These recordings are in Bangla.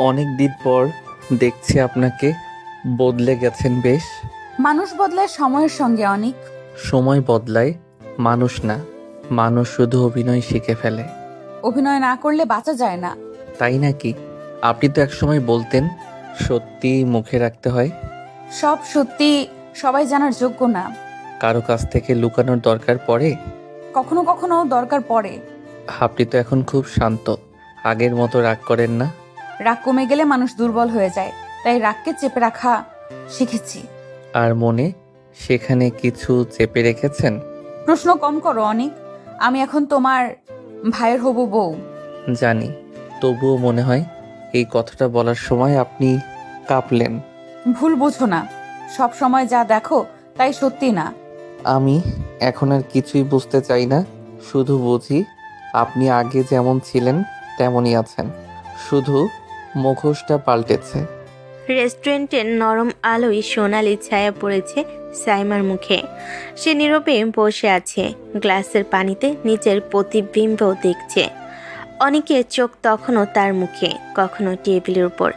অনেক দিন পর দেখছি আপনাকে। বদলে গেছেন বেশ। মানুষ বদলায় সময়ের সঙ্গে অনেক। সময় বদলায়, মানুষ না। মানুষ শুধু অভিনয় শিখে ফেলে। অভিনয় না করলে বাঁচা যায় না। তাই নাকি? আপনি তো একসময় বলতেন সত্যি মুখে রাখতে হয়। সব সত্যি সবাই জানার যোগ্য না। কারো কাছ থেকে লুকানোর দরকার পড়ে। কখনো কখনো দরকার পড়ে। আপনি তো এখন খুব শান্ত। আগের মতো রাগ করেন না। রাগ কমে গেলে মানুষ দুর্বল হয়ে যায়, তাই রাগকে চেপে রাখা শিখেছি। আর মনে সেখানে কিছু চেপে রেখেছেন? প্রশ্ন কম করো অনেক। আমি এখন তোমার ভাইয়ের হবু বউ। জানি, তবুও মনে হয় এই কথাটা বলার সময় আপনি কাঁপলেন। ভুল বুঝো না, সব সময় যা দেখো তাই সত্যি না। আমি এখন আর কিছুই বুঝতে চাই না, শুধু বুঝি আপনি আগে যেমন ছিলেন তেমনই আছেন, শুধু মুখোশটা পাল্টেছে। রেস্টুরেন্টের নরম আলোয় সোনালি ছায়া পড়েছে সাইমার মুখে। সে নীরবে বসে আছে, গ্লাসের পানিতে নিজের প্রতিবিম্ব দেখছে। অনেকের চোখ তখনও তার মুখে, কখনো টেবিলের উপর।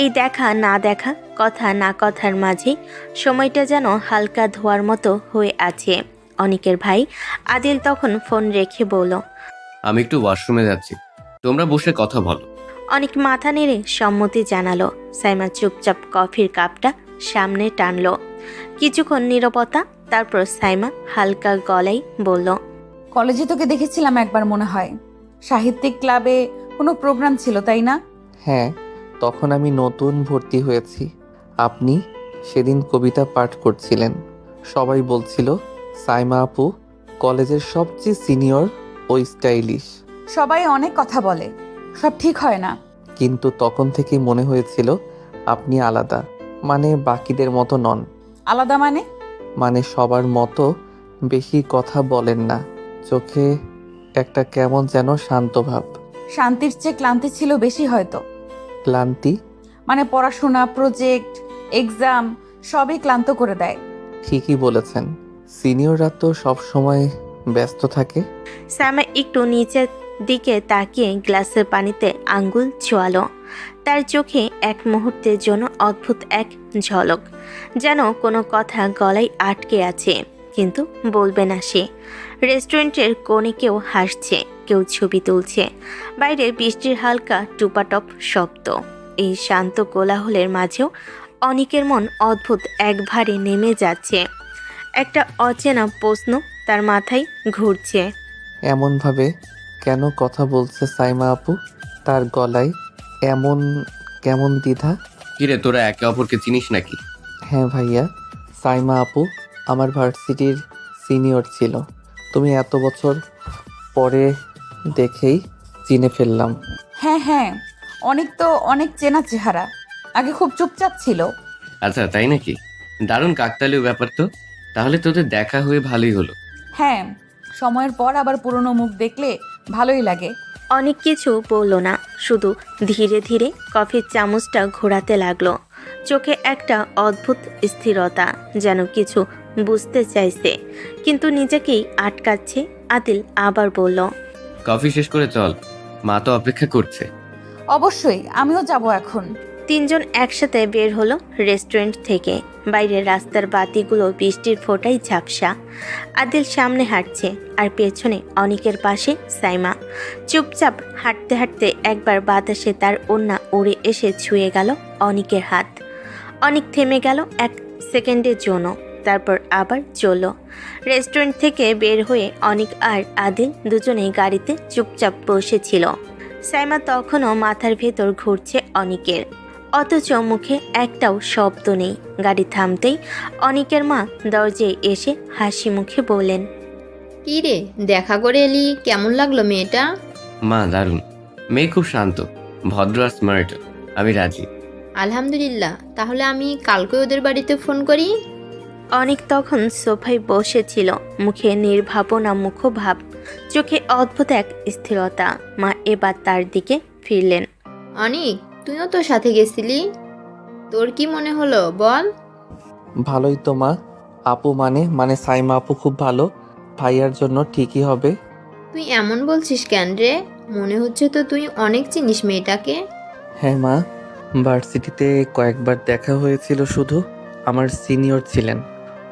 এই দেখা না দেখা, কথা না কথার মাঝে সময়টা যেন হালকা ধোয়ার মতো হয়ে আছে। অনেকের ভাই আদিল তখন ফোন রেখে বলল, আমি একটু ওয়াশরুমে যাচ্ছি, তোমরা বসে কথা বলো। অনেক মাথা নেড়ে সম্মতি জানালো। সাইমা চুপচাপ কফির কাপটা সামনে টানলো। কিছুক্ষণ নীরবতা, তারপর সাইমা হালকা গলায় বলল, কলেজে তোকে দেখেছিলাম একবার মনে হয়। সাহিত্যিক ক্লাবে কোনো প্রোগ্রাম ছিল তাই না? হ্যাঁ, তখন আমি নতুন ভর্তি হয়েছি। আপনি সেদিন কবিতা পাঠ করছিলেন। সবাই বলছিল সাইমা আপু কলেজের সবচেয়ে সিনিয়র ও স্টাইলিশ। সবাই অনেক কথা বলে, সব ঠিক হয় না। কিন্তু তখন থেকেই মনে হয়েছিল আপনি আলাদা, মানে বাকিদের মতো নন। আলাদা মানে? মানে সবার মতো বেশি কথা বলেন না, চোখে একটা কেমন যেন শান্ত ভাব। শান্তির চেয়ে ক্লান্তি ছিল বেশি হয়তো। ক্লান্তি? মানে পড়াশোনা, প্রজেক্ট, এক্সাম সবই ক্লান্ত করে দেয়। ঠিকই বলেছেন, সিনিয়ররা তো সব সময় ব্যস্ত থাকে। সাইমা একটু নিচের দিকে তাকিয়ে গ্লাসের পানিতে আঙ্গুল ছোয়ালো। তার চোখে এক মুহূর্তের জন্য অদ্ভুত এক ঝলক, যেন কোনো কথা গলায় আটকে আছে, কিন্তু বলবে না সে। রেস্টুরেন্টের কোণে কেউ হাসছে, কেউ ছবি তুলছে। বাইরে বৃষ্টির হালকা টুপাটপ শব্দ। এই শান্ত কোলাহলের মাঝেও অনেকের মন অদ্ভুত এক ভারে নেমে যাচ্ছে। একটা অচেনা প্রশ্ন তার মাথায় ঘুরছে। এমনভাবে কেন কথা বলছে সাইমা আপু? তার গলায় এমন কেমন দ্বিধা? কিরে, তোরা একে অপরকে চিনিস নাকি? হ্যাঁ ভাইয়া, সাইমা আপু আমার ভার্সিটির সিনিয়র ছিল। তুমি এত বছর পরে দেখেই চিনে ফেললাম। হ্যাঁ হ্যাঁ, অনেক তো অনেক চেনা চেহারা। আগে খুব চুপচাপ ছিল। আচ্ছা, তাই নাকি? দারুণ কাকতালীয় ব্যাপার তো। তাহলে তোদের দেখা হয়ে ভালোই হলো। হ্যাঁ, সময়ের পর আবার পুরনো মুখ দেখলে ভালোই লাগে। অনেক কিছু বলল না, শুধু ধীরে ধীরে কফির চামচটা ঘোরাতে লাগলো। চোখে একটা অদ্ভুত স্থিরতা, যেন কিছু বুঝতে চাইছে কিন্তু নিজেকেই আটকাচ্ছে। আদিল আবার বলল, কফি শেষ করে চল, মা তো অপেক্ষা করছে। অবশ্যই, আমিও যাব এখন। তিনজন একসাথে বের হলো রেস্টুরেন্ট থেকে। বাইরের রাস্তার বাতিগুলো বৃষ্টির ফোঁটায় ঝাপসা। আদিল সামনে হাঁটছে, আর পেছনে অনেকের পাশে সাইমা। চুপচাপ হাঁটতে হাঁটতে একবার বাতাসে তার ওড়না উড়ে এসে ছুঁয়ে গেল অনিকের হাত। অনেক থেমে গেল এক সেকেন্ডের জন্য, তারপর আবার চলল। রেস্টুরেন্ট থেকে বের হয়ে অনিক আর আদিল দুজনেই গাড়িতে চুপচাপ বসেছিল। সাইমা তখনও মাথার ভেতর ঘুরছে অনিকের, অথচ মুখে একটাও শব্দ নেই। গাড়ি থামতেই অনিকের মা দরজায় এসে হাসি মুখে বললেন, কি রে, দেখা করে এলি, কেমন লাগলো মেয়েটা? মা দারুণ, মেয়ে খুব শান্ত, ভদ্র আর স্মার্ট। আমি রাজি। আলহামদুলিল্লাহ, তাহলে আমি কালকে ওদের বাড়িতে ফোন করি। অনিক তখন সোফায় বসেছিল, মুখে নির্ভাবনা মুখভাব, চোখে অদ্ভুত এক স্থিরতা। মা এবার তার দিকে ফিরলেন। অনিক, তুইও তো সাথে গেছিলি, তোর কি মনে হলো বল? ভালোই তো মা। আপু মানে সাইমা আপু খুব ভালো, ভাইয়ার জন্য ঠিকই হবে। তুই এমন বলছিস কেন রে? মনে হচ্ছে তো তুই অনেক চিনিস মেয়েটাকে। হ্যাঁ মা, ভার্সিটিতে কয়েকবার দেখা হয়েছিল, শুধু আমার সিনিয়র ছিলেন,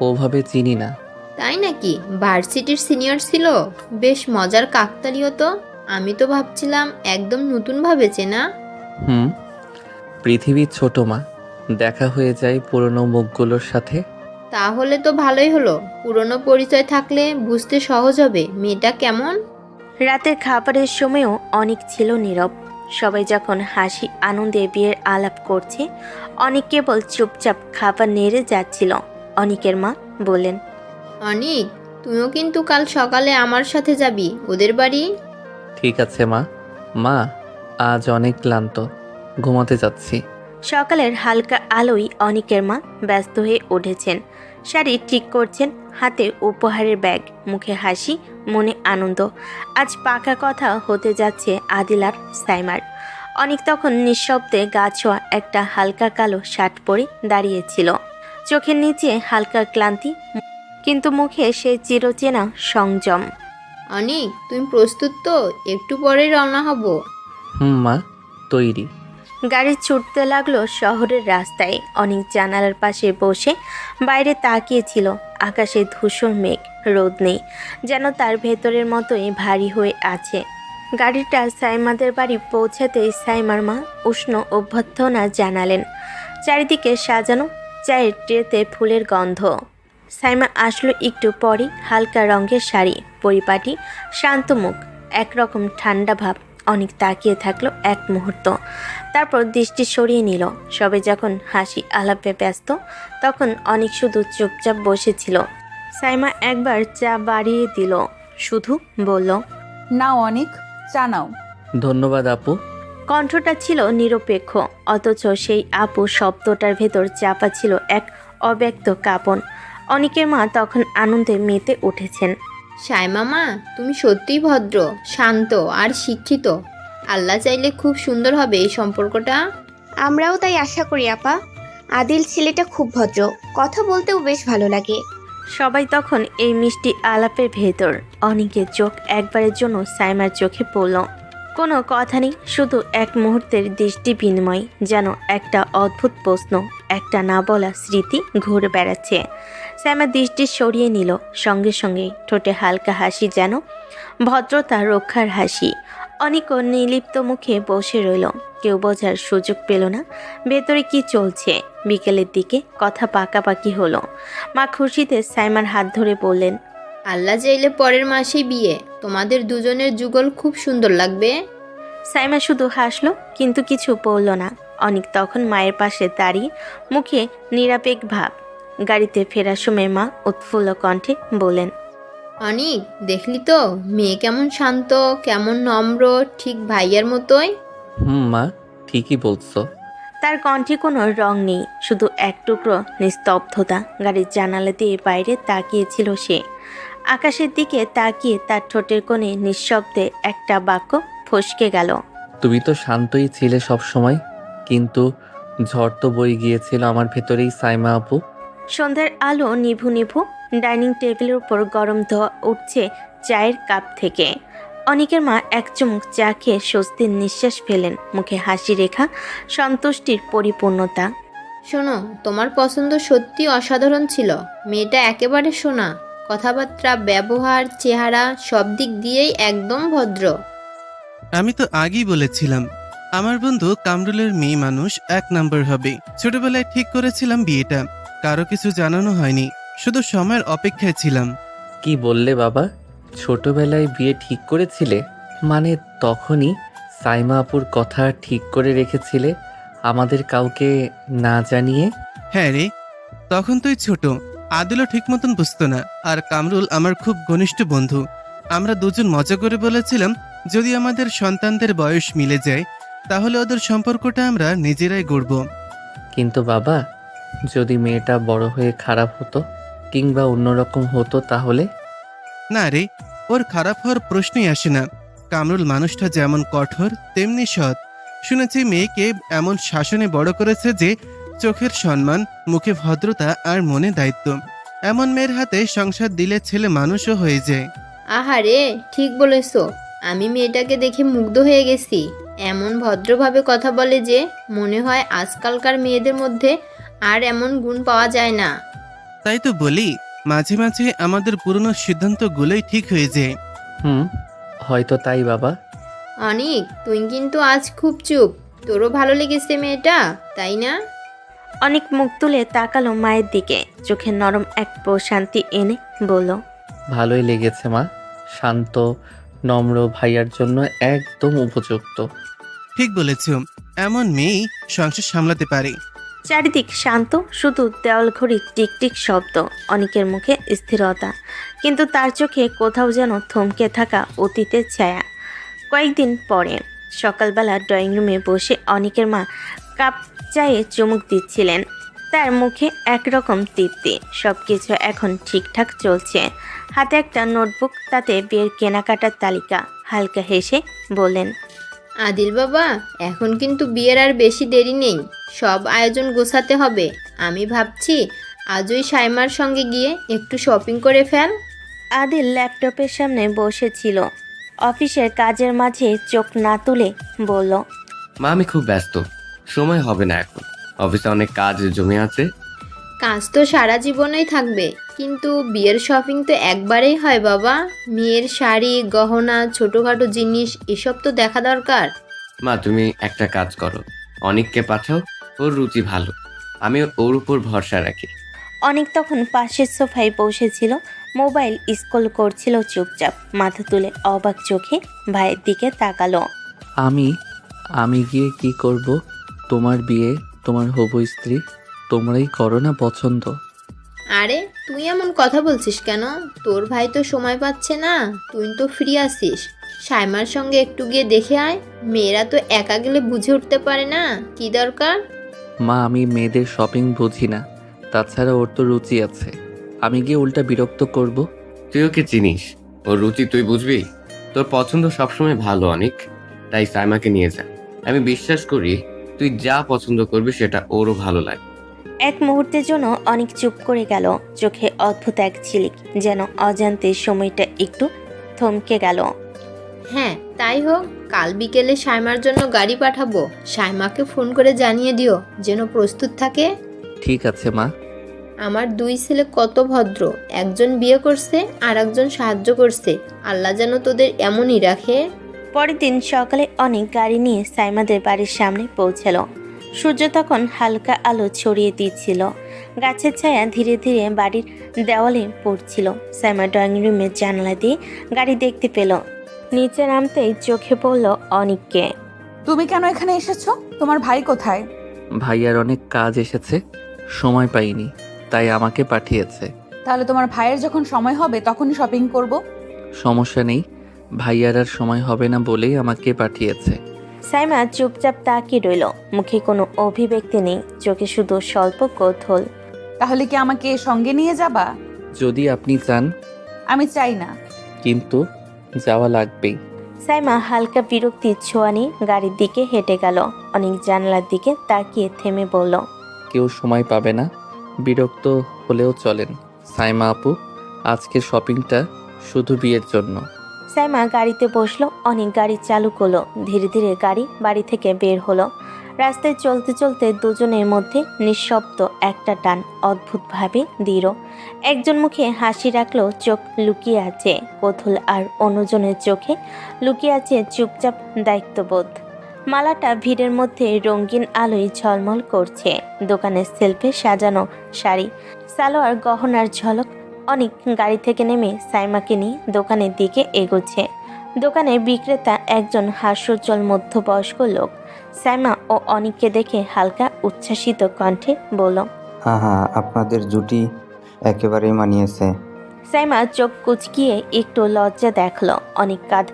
ওভাবে চিনি না। তাই নাকি? ভার্সিটির সিনিয়র ছিল? বেশ মজার কাকতালীয় তো। আমি তো ভাবছিলাম একদম নতুনভাবে চেনা। হুম, পৃথিবী ছোট মা, দেখা হয়ে যায় পুরনো মুখগুলোর সাথে। তাহলে তো ভালোই হলো, পুরনো পরিচয় থাকলে বুঝতে সহজ হবে মেয়েটা কেমন। রাতের খাবারের সময়ও অনেক ছিল নীরব। সবাই যখন হাসি আনন্দে বিয়ের আলাপ করছে, অনেক কেবল চুপচাপ খাবার নেড়ে যাচ্ছিল। অনিকের মা বললেন, অনিক, তুইও কিন্তু কাল সকালে আমার সাথে যাবি ওদের বাড়ি। ঠিক আছে মা। মা, আজ অনেক ক্লান্ত, ঘুমাতে যাচ্ছি। সকালের হালকা আলোয় অনিকের মা ব্যস্ত হয়ে উঠেছেন। শাড়ি ঠিক করছেন, হাতে উপহারের ব্যাগ, মুখে হাসি, মনে আনন্দ। আজ পাকা কথা হতে যাচ্ছে আদিল আর সাইমার। অনিক তখন নিঃশব্দে গা ছোঁয়া একটা হালকা কালো শার্ট পরে দাঁড়িয়েছিল। চোখের নিচে হালকা ক্লান্তি, কিন্তু মুখে সে চিরচেনা সংযম। অনিক, তুমি প্রস্তুত তো? একটু পরেই রওনা হব। হুম মা, তৈরি। গাড়ি ছুটতে লাগলো শহরের রাস্তায়। অনেক জানালার পাশে বসে বাইরে তাকিয়েছিল। আকাশে ধূসর মেঘ, রোদ নেই, যেন তার ভেতরের মতোই ভারী হয়ে আছে। গাড়িটা সাইমাদের বাড়ি পৌঁছাতেই সাইমার মা উষ্ণ অভ্যর্থনা জানালেন। চারিদিকে সাজানো চায়ের ট্রেতে ফুলের গন্ধ। সাইমা আসলো একটু পরই, হালকা রঙের শাড়ি, পরিপাটি, শান্ত মুখ, একরকম ঠান্ডা ভাব। অনেক তাকিয়ে থাকলো এক মুহূর্ত, তারপর দৃষ্টি সরিয়ে নিল। সবে যখন হাসি আলাপে ব্যস্ত, তখন অনেক শুধু চুপচাপ বসেছিল। সাইমা একবার চা বাড়িয়ে দিল, শুধু বলল, নাও অনেক, চা নাও। ধন্যবাদ আপু। কণ্ঠটা ছিল নিরপেক্ষ, অথচ সেই আপু শব্দটার ভেতর চাপা ছিল এক অব্যক্ত কাঁপন। অনিকের মা তখন আনন্দে মেতে উঠেছেন। সাইমা মা, তুমি সত্যিই ভদ্র, শান্ত আর শিক্ষিত। আল্লাহ চাইলে খুব সুন্দর হবে এই সম্পর্কটা। আমরাও তাই আশা করি আপা। আদিল ছেলেটা খুব ভদ্র, কথা বলতেও বেশ ভালো লাগে। সবাই তখন এই মিষ্টি আলাপের ভেতর। অনেকের চোখ একবারের জন্য সাইমার চোখে পড়ল। কোনো কথা নেই, শুধু এক মুহূর্তের দৃষ্টি বিনিময়, যেন একটা অদ্ভুত প্রশ্ন, একটা না বলা স্মৃতি ঘুরে বেড়াচ্ছে। সাইমা দৃষ্টি সরিয়ে নিল, সঙ্গে সঙ্গে ঠোঁটে হালকা হাসি, যেন ভদ্রতা রক্ষার হাসি। অনেকও নির্লিপ্ত মুখে বসে রইল, কেউ বোঝার সুযোগ পেল না ভেতরে কি চলছে। বিকেলের দিকে কথা পাকাপাকি হলো। মা খুশিতে সাইমার হাত ধরে বললেন, আল্লাহ চাইলে পরের মাসেই বিয়ে। তোমাদের দুজনের যুগল খুব সুন্দর লাগবে। সাইমা শুধু হাসলো, কিন্তু কিছু বলল না। অনেক তখন মায়ের পাশে দাঁড়িয়ে, মুখে নিরাপেক ভাব। গাড়িতে ফেরার সময় মা উৎফুল্ল কণ্ঠে বলেন, অনিক, দেখলি তো মেয়ে কেমন শান্ত, কেমন নম্র, ঠিক ভাইয়ার মতোই। হুম মা, ঠিকই বলছো। তার কণ্ঠে কোনো রং নেই, শুধু এক টুকরো নিস্তব্ধতা। গাড়ির জানালা দিয়ে বাইরে তাকিয়েছিল সে। আকাশের দিকে তাকিয়ে তার ঠোঁটের কোণে নিঃশব্দে একটা বাক্য ফসকে গেল। তুমি তো শান্তই ছিলে সব সময়, কিন্তু ঝড় তো বয়ে গিয়েছিল আমার ভেতরেই সাইমা আপু। সন্ধ্যার আলো নিভু নিভু। ডাইনিং টেবিলের উপর গরম ধোয়া উঠছে চায়ের কাপ থেকে। অনিকের মা এক চুমুক চা খেয়ে স্বস্তির নিঃশ্বাস ফেলেন, মুখে হাসি রেখা, সন্তুষ্টির পরিপূর্ণতা। শোনো, তোমার পছন্দ সত্যি অসাধারণ ছিল। মেয়েটা একেবারে সোনা, কথাবার্তা, ব্যবহার, চেহারা, সব দিক দিয়েই একদম ভদ্র। আমি তো আগেই বলেছিলাম আমার বন্ধু কামরুলের মেয়ে মানুষ এক নাম্বার হবে। ছোটবেলায় ঠিক করেছিলাম বিয়েটা, কারো কিছু জানানো হয়নি, শুধু সময়ের অপেক্ষায় ছিলাম। কি বললে বাবা? ছোটবেলায় বিয়ে ঠিক করেছিলে? মানে তখনই সাইমা আপুর কথা ঠিক করে রেখেছিলে, আমাদের কাউকে না জানিয়ে? হ্যাঁ রে, তখন তুই ছোট, আদিলও ঠিক মতন বুঝতো না, আর কামরুল আমার খুব ঘনিষ্ঠ বন্ধু। আমরা দুজন মজা করে বলেছিলাম যদি আমাদের সন্তানদের বয়স মিলে যায়, তাহলে ওদের সম্পর্কটা আমরা নিজেরাই গড়ব। কিন্তু বাবা, যদি মেয়েটা বড় হয়ে খারাপ হতো কিংবা অন্যরকম হতো তাহলে? না রে, ওর খারাপ হওয়ার প্রশ্নই আসে না। কামরুল মানুষটা যেমন কঠোর তেমনি সৎ। শুনেছি মেয়েকে এমন শাসনে বড় করেছে যে চোখের সম্মান, মুখে ভদ্রতা আর মনে দায়িত্ব। এমন মেয়ের হাতে সংসার দিলে ছেলে মানুষও হয়ে যায়। আহারে, ঠিক বলেছো। আমি মেয়েটাকে দেখে মুগ্ধ হয়ে গেছি। এমন ভদ্রভাবে কথা বলে যে মনে হয় আজকালকার মেয়েদের মধ্যে আর এমন গুণ পাওয়া যায় না। তাই তো বলি, মাঝে মাঝে আমাদের পুরনো সিদ্ধান্তগুলোই ঠিক হয়ে যায়। হুম, হয়তো তাই বাবা। অনিক, তুই কিন্তু আজ খুব চুপ। তোরও ভালো লেগেছে মেয়েটা, তাই না? অনেক মুখ তুলে তাকালো মায়ের দিকে, চোখে নরম এক প্রশান্তি এনে বলল, ভালোই লেগেছে মা। শান্ত, নম্র, ভাইয়ার জন্য একদম উপযুক্ত। ঠিক বলেছ, এমন মেয়েই সংসার সামলাতে পারে। চারিদিক শান্ত, শুধু দেওয়াল ঘড়ির টিকটিক শব্দ। অনেকের মুখে স্থিরতা, কিন্তু তার চোখে কোথাও যেন থমকে থাকা অতীতের ছায়া। কয়েকদিন পরে সকালবেলা ড্রয়িং রুমে বসে অনেকের মা কাপ চায়ে চুমুক দিচ্ছিলেন। তার মুখে একরকম তৃপ্তি, সব কিছু এখন ঠিকঠাক চলছে। হাতে একটা নোটবুক, তাতে বিয়ের কেনাকাটার তালিকা। হালকা হেসে বললেন, আদিল বাবা, এখন কিন্তু বিয়ের আর বেশি দেরি নেই। সব আয়োজন গোছাতে হবে। আমি ভাবছি আজই সাইমার সঙ্গে গিয়ে একটু শপিং করে ফেল। আদিল ল্যাপটপের সামনে বসেছিল। অফিসের কাজের মাঝে চোখ না তুলে বলল, মা আমি খুব ব্যস্ত, সময় হবে না এখন। অফিসে অনেক কাজ জমে আছে। কাজ তো সারা জীবনেই থাকবে, কিন্তু বিয়ের শপিং তো একবারেই হয় বাবা। মেয়ের শাড়ি, গহনা, ছোটোখাটো জিনিস এসব তো দেখা দরকার। মা তুমি একটা কাজ করো, অনেককে পাঠাও, ওর রুচি ভালো, আমি ওর উপর ভরসা রাখি। অনেক তখন পাশের সোফায় বসেছিল, মোবাইল স্ক্রল করছিল চুপচাপ। মাথা তুলে অবাক চোখে ভাইয়ের দিকে তাকালো। আমি গিয়ে কি করব? তোমার বিয়ে, তোমার হবু স্ত্রী, তোমরাই করো না পছন্দ। আরে তুই এমন কথা বলছিস কেন? তোর ভাই তো সময় পাচ্ছে না, তুই তো ফ্রি আছিস। সাইমার সঙ্গে একটু গিয়ে দেখে আয়। মেয়েরা তো একা গেলে বুঝে উঠতে পারে না কি দরকার। মা, আমি মেয়েদের শপিং বুঝি না। তাছাড়া ওর তো রুচি আছে, আমি গিয়ে উল্টা বিরক্ত করব। তুই ওকে চিনিস, ওর রুচি তুই বুঝবি। তোর পছন্দ সবসময় ভালো অনেক, তাই সাইমাকে নিয়ে যা। আমি বিশ্বাস করি তুই যা পছন্দ করবি সেটা ওরও ভালো লাগে। এক মুহূর্তের জন্য অনেক চুপ করে গেল, চোখে অদ্ভুত এক ঝিলিক, যেন অজান্তে সময়টা একটু থমকে গেল। হ্যাঁ তাই হোক, কাল বিকেলে সাইমার জন্য গাড়ি পাঠাবো। সাইমাকে ফোন করে জানিয়ে দিও যেন প্রস্তুত থাকে। ঠিক আছে মা। আমার দুই ছেলে কত ভদ্র, একজন বিয়ে করছে আর একজন সাহায্য করছে। আল্লাহ যেন তোদের এমনই রাখে। পরের দিন সকালে অনেক গাড়ি নিয়ে সাইমাদের বাড়ির সামনে পৌঁছাল। সূর্য তখন হালকা আলো ছড়িয়ে দিচ্ছিল, গাছের ছায়া ধীরে ধীরে বাড়ির দেওয়ালে পড়ছিল। সাইমা ড্রয়িং রুমের জানালা দিয়ে গাড়ি দেখতে পেল। নিচে নামতেই চোখে পড়ল অনিককে। তুমি কেন এখানে এসেছো? তোমার ভাই কোথায়? ভাইয়ার অনেক কাজ এসেছে, সময় পাইনি, তাই আমাকে পাঠিয়েছে। তাহলে তোমার ভাইয়ের যখন সময় হবে তখনই শপিং করব। সমস্যা নেই, ভাইয়ার আর সময় হবে না বলেই আমাকে পাঠিয়েছে। সাইমা চুপচাপ তাকিয়ে রইল, মুখে কোনো অভিব্যক্তি নেই, চোখে শুধু স্বল্প কৌতূহল। তাহলে কি আমাকে সঙ্গে নিয়ে যাবা? যদি আপনি চান, আমি চাই না। কিন্তু যাওয়া লাগবেই। সাইমা হালকা বিরক্তির ছোঁয়া নিয়ে গাড়ির দিকে হেঁটে গেল। অনেক জানালার দিকে তাকিয়ে থেমে বলল, কেউ সময় পাবে না, বিরক্ত হলেও চলেন। সাইমা আপু, আজকের শপিংটা শুধু বিয়ের জন্য। সাইমা গাড়িতে বসলো, অনেক গাড়ি চালু করলো। ধীরে ধীরে গাড়ি বাড়ি থেকে বের হলো। রাস্তায় চলতে চলতে দুজনের মধ্যে নিঃশব্দ একটা টান, অদ্ভুতভাবে দৃঢ়। একজন মুখে হাসি রাখলো, চোখ লুকিয়ে আছে কৌতূহল, আর অন্যজনের চোখে লুকিয়ে আছে চুপচাপ দায়িত্ববোধ। মালাটা ভিড়ের মধ্যে রঙিন আলোয় ঝলমল করছে। দোকানের সেলফে সাজানো শাড়ি, সালোয়ার, গহনার ঝলক। অনেক গাড়ি থেকে নেমে সাইমাকে নিয়ে দোকানের দিকে এগোচ্ছে। দোকানে বিক্রেতা একজন হাস্যোজ্জ্বল মধ্যবয়স্ক লোক। সাইমা ও অনিককে দেখে হালকা উচ্ছ্বাসিত কণ্ঠে বলল, হ্যাঁ, আপনাদের জুটি একেবারেই মানিয়েছে। সাইমা চোখ কুচকিয়ে একটু লজ্জা দেখলো। অনেক কাঁধ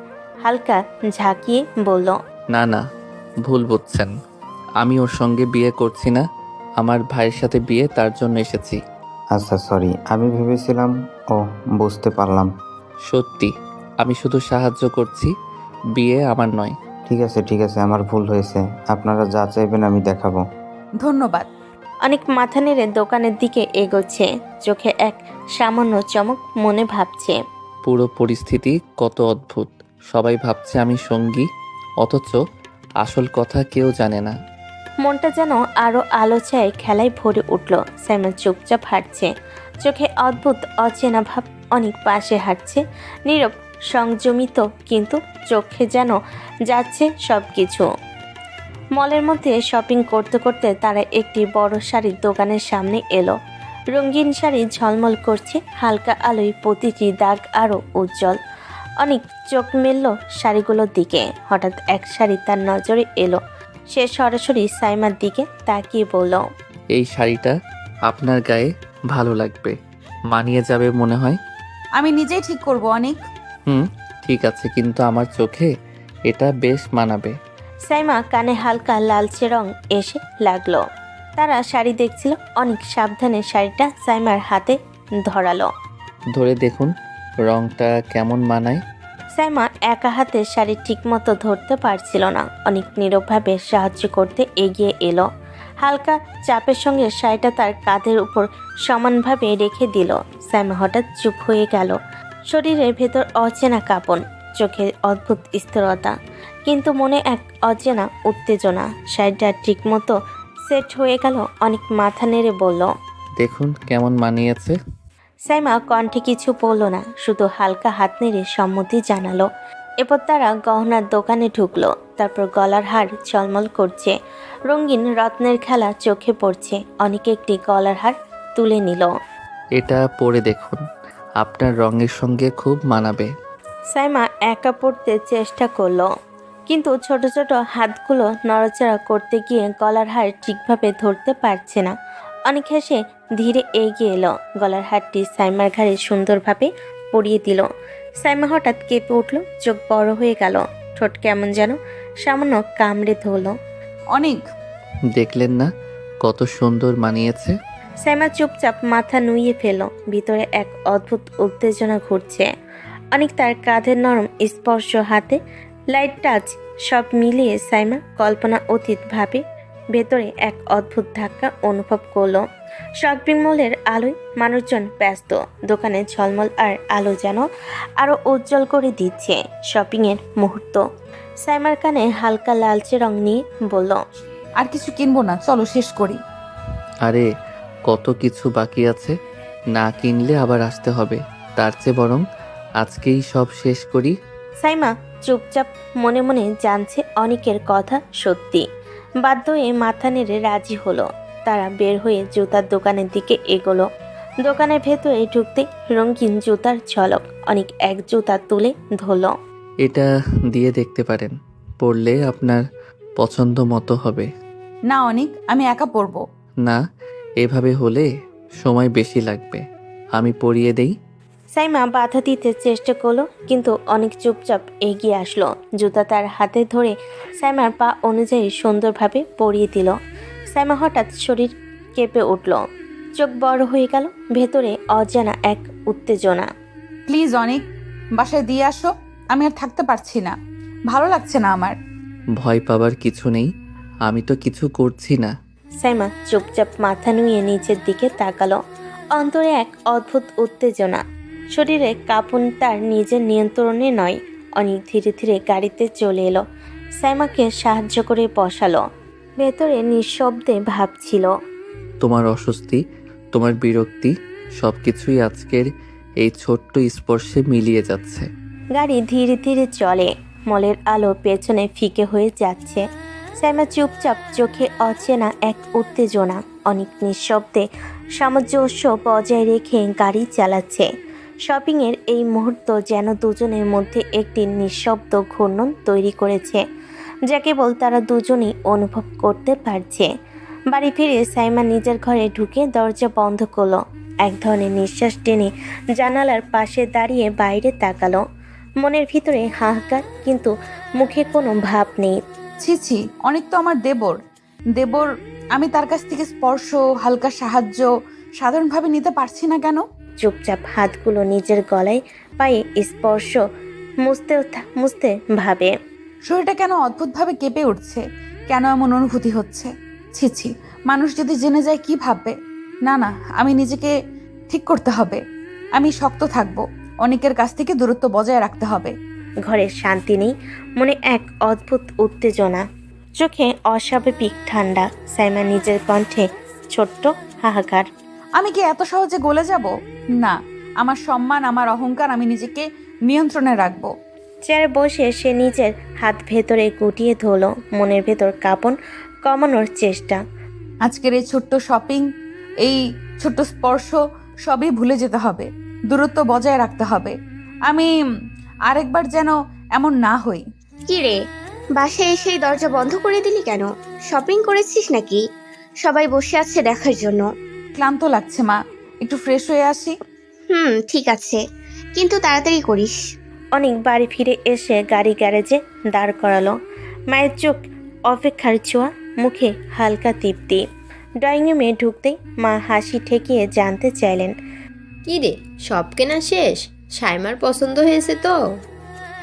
হালকা ঝাঁকিয়ে বলল, না, ভুল বুঝছেন, আমি ওর সঙ্গে বিয়ে করছি না। আমার ভাইয়ের সাথে বিয়ে, তার জন্য এসেছি। আচ্ছা সরি, আমি ভেবেছিলাম। ও, বুঝতে পারলাম। সত্যি, আমি শুধু সাহায্য করছি, বিয়ে আমার নয়। ঠিক আছে, আমার ভুল হয়েছে। আপনারা যা চাইবেন আমি দেখাবো। ধন্যবাদ। অনেক মাথা নেড়ে দোকানের দিকে এগোচ্ছে, চোখে এক সামান্য চমক, মনে ভাবছে, পুরো পরিস্থিতি কত অদ্ভুত। সবাই ভাবছে আমি সঙ্গী, অথচ আসল কথা কেউ জানে না। মনটা যেন আরো আলো ছায় খেলায় ভরে উঠল। সাইমা চুপচাপ হাঁটছে, চোখে অদ্ভুত অচেনা ভাব। অনেক পাশে হাঁটছে, নীরব সংযমিত, কিন্তু চোখে যেন যাচ্ছে সব কিছু। মলের মধ্যে শপিং করতে করতে তারা একটি বড় শাড়ির দোকানের সামনে এলো। রঙিন শাড়ি ঝলমল করছে, হালকা আলোয় প্রতিটি দাগ আরও উজ্জ্বল। অনেক চোখ মেলল শাড়িগুলোর দিকে। হঠাৎ এক শাড়ি তার নজরে এলো। সে সরাসরি সাইমার দিকে তাকিয়ে বলল, এই শাড়িটা আপনার গায়ে ভালো লাগবে, মানিয়ে যাবে মনে হয়। আমি নিজেই ঠিক করব অনেক। ঠিক আছে, কিন্তু আমার চোখে এটা বেশ মানাবে। সাইমা কানে হালকা লালচে রং এসে লাগলো। তারা শাড়ি দেখছিল। অনেক সাবধানে শাড়িটা সাইমার হাতে ধরালো। ধরে দেখুন রংটা কেমন মানায়। সাইমা একা হাতে শাড়ি ঠিকমতো ধরতে পারছিল না। অনেক নীরবভাবে সাহায্য করতে এগিয়ে এলো। হালকা চাপের সঙ্গে শাড়িটা তার কাঁধের উপর সমানভাবে রেখে দিল। সাইমা হঠাৎ চুপ হয়ে গেল। শরীরের ভেতর অচেনা কাঁপন, চোখে অদ্ভুত স্থিরতা, কিন্তু মনে এক অচেনা উত্তেজনা। শাড়িটা ঠিকমতো সেট হয়ে গেল। অনেক মাথা নেড়ে বলল, দেখুন কেমন মানিয়েছে। সাইমা কণ্ঠে কিছু বলল না, শুধু হালকা হাত নেড়ে সম্মতি জানালো। এরপর তারা গহনার দোকানে ঢুকলো। তারপর গলার হার ঝলমল করছে, রঙিন রত্নের খেলা চোখে পড়ছে। অনেকে একটি গলার হার তুলে নিল। এটা পরে দেখুন, আপনার রঙের সঙ্গে খুব মানাবে। সাইমা একা পড়তে চেষ্টা করলো, কিন্তু ছোট ছোট হাতগুলো নড়াচড়া করতে গিয়ে গলার হার ঠিকভাবে ধরতে পারছে না। অনেক হেসে ধীরে এগিয়ে এলো। গলার হারটি সাইমার ঘাড়ে সুন্দরভাবে পরিয়ে দিল। সাইমা হঠাৎ কেঁপে উঠল, চোখ বড় হয়ে গেল, ঠোঁট কেমন যেন সামান্য কামড়ে ধরল। অনেক। দেখলেন না কত সুন্দর মানিয়েছে। সাইমা চুপচাপ মাথা নুইয়ে ফেলল। ভিতরে এক অদ্ভুত উত্তেজনা ঘুরছে। অনেক তার কাঁধের নরম স্পর্শ, হাতে লাইট টাচ, সব মিলিয়ে সাইমা কল্পনা অতীত ভাবে ভেতরে এক অদ্ভুত ধাক্কা অনুভব করলো। শপিং মলের আলোয় মানুষজন ব্যস্ত। দোকানে ঝলমল আর আলো যেন আরো উজ্জ্বল করে দিচ্ছে শপিংয়ের মুহূর্ত। সাইমার কানে হালকা লালচে রং নিয়ে বলল, আর কিছু কিনবো না, চলো শেষ করি। আরে কত কিছু বাকি আছে, না কিনলে আবার আসতে হবে। তার চেয়ে বরং আজকেই সব শেষ করি। সাইমা চুপচাপ মনে মনে জানছে অনেকের কথা সত্যি। বাধ্য হয়ে মাথা নেড়ে রাজি হলো। তারা বের হয়ে জুতার দোকানের দিকে এগোলো। দোকানের ভেতরে ঢুকতে রঙিন জুতার ঝলক। অনেক এক জুতা তুলে ধরল। এটা দিয়ে দেখতে পারেন, পরলে আপনার পছন্দ মতো হবে। না অনেক, আমি একা পরবো। না, এভাবে হলে সময় বেশি লাগবে, আমি পরিয়ে দেই। সাইমা বাধা দিতে চেষ্টা করলো, কিন্তু অনেক চুপচাপ এগিয়ে আসলো। জুতা তার হাতে ধরে সাইমার পা অনুযায়ী সুন্দরভাবে পরিয়ে দিল। সাইমা হঠাৎ শরীর কেঁপে উঠল, চোখ বড় হয়ে গেল। ভেতরে অজানা এক উত্তেজনা। প্লিজ অনেক, বাসায় দিয়ে আসো, আমি আর থাকতে পারছি না, ভালো লাগছে না আমার। ভয় পাবার কিছু নেই, আমি তো কিছু করছি না। সাইমা চুপচাপ মাথা নুয়ে নিচের দিকে তাকালো। অন্তরে এক অদ্ভুত উত্তেজনা। শরীরে কাঁপন তার নিজের নিয়ন্ত্রণে নয়। অনেক ধীরে ধীরে গাড়িতে চলে এলো। সাইমাকে সাহায্য করে বসালো। ভেতরে নিঃশব্দে ভাবছিল। তোমার অস্বস্তি, তোমার বিরক্তি, সব কিছুই আজকের এই ছোট্ট স্পর্শে মিলিয়ে যাচ্ছে। গাড়ি ধীরে ধীরে চলে। মলের আলো পেছনে ফিকে হয়ে যাচ্ছে। সাইমা চুপচাপ, চোখে অচেনা এক উত্তেজনা। অনেক নিঃশব্দে সামঞ্জস্য বজায় রেখে গাড়ি চালাচ্ছে। শপিংয়ের এই মুহূর্ত যেন দুজনের মধ্যে একটি নিঃশব্দ ঘূর্ণন তৈরি করেছে, যা কেবল তারা দুজনেই অনুভব করতে পারছে। বাড়ি ফিরে সাইমা নিজের ঘরে ঢুকে দরজা বন্ধ করলো। এক ধরনের নিঃশ্বাস টেনে জানালার পাশে দাঁড়িয়ে বাইরে তাকালো। মনের ভিতরে হাহাকার, কিন্তু মুখে কোনো ভাব নেই। ছি ছি, অনেক তো আমার দেবর। দেবর, আমি তার কাছ থেকে স্পর্শ, হালকা সাহায্য সাধারণভাবে নিতে পারছি না কেন? চুপচাপ হাতগুলো নিজের গলায় পায়ে স্পর্শ মুছতে ভাবে। শরীরটা কেন অদ্ভুতভাবে কেঁপে উঠছে, কেন এমন অনুভূতি হচ্ছে? ছি ছি, মানুষ যদি জেনে যায় কি ভাববে? না না, আমি নিজেকে ঠিক করতে হবে, আমি শক্ত থাকবো, অনেকের কাছ থেকে দূরত্ব বজায় রাখতে হবে। ঘরের শান্তি নেই, মনে এক অদ্ভুত উত্তেজনা। চোখে অস্বাভাবিক ঠান্ডা। সাইমা নিজের কণ্ঠে ছোট্ট হাহাকার। আমি কি এত সহজে গলে যাব? না, আমার সম্মান, আমার অহংকার, আমি নিজেকে নিয়ন্ত্রণে রাখবো। চেয়ারে বসে সে নিজের হাত ভেতরে গুটিয়ে ধরল, মনের ভেতর কাঁপন কমানোর চেষ্টা। আজকের এই ছোট্ট শপিং, এই ছোট্ট স্পর্শ সবই ভুলে যেতে হবে, দূরত্ব বজায় রাখতে হবে। আমি আরেকবার যেন এমন না হই। কি রে, বাসায় এসে দরজা বন্ধ করে দিলি কেন? শপিং করেছিস নাকি? সবাই বসে আছে দেখার জন্য। ক্লান্ত লাগছে মা, একটু ফ্রেশ হয়ে আসি। ঠিক আছে, কিন্তু তাড়াতাড়ি করিস। অনেক বাড়ি ফিরে এসে গাড়ি গ্যারেজে দাঁড় করালো। মায়ের চোখ অপেক্ষার ছোঁয়া, মুখে হালকা তৃপ্তি। ড্রয়িং রুমে ঢুকতেই মা হাসি ঠেকিয়ে জানতে চাইলেন, কি রে, সব কেনা শেষ? সাইমার পছন্দ হয়েছে তো?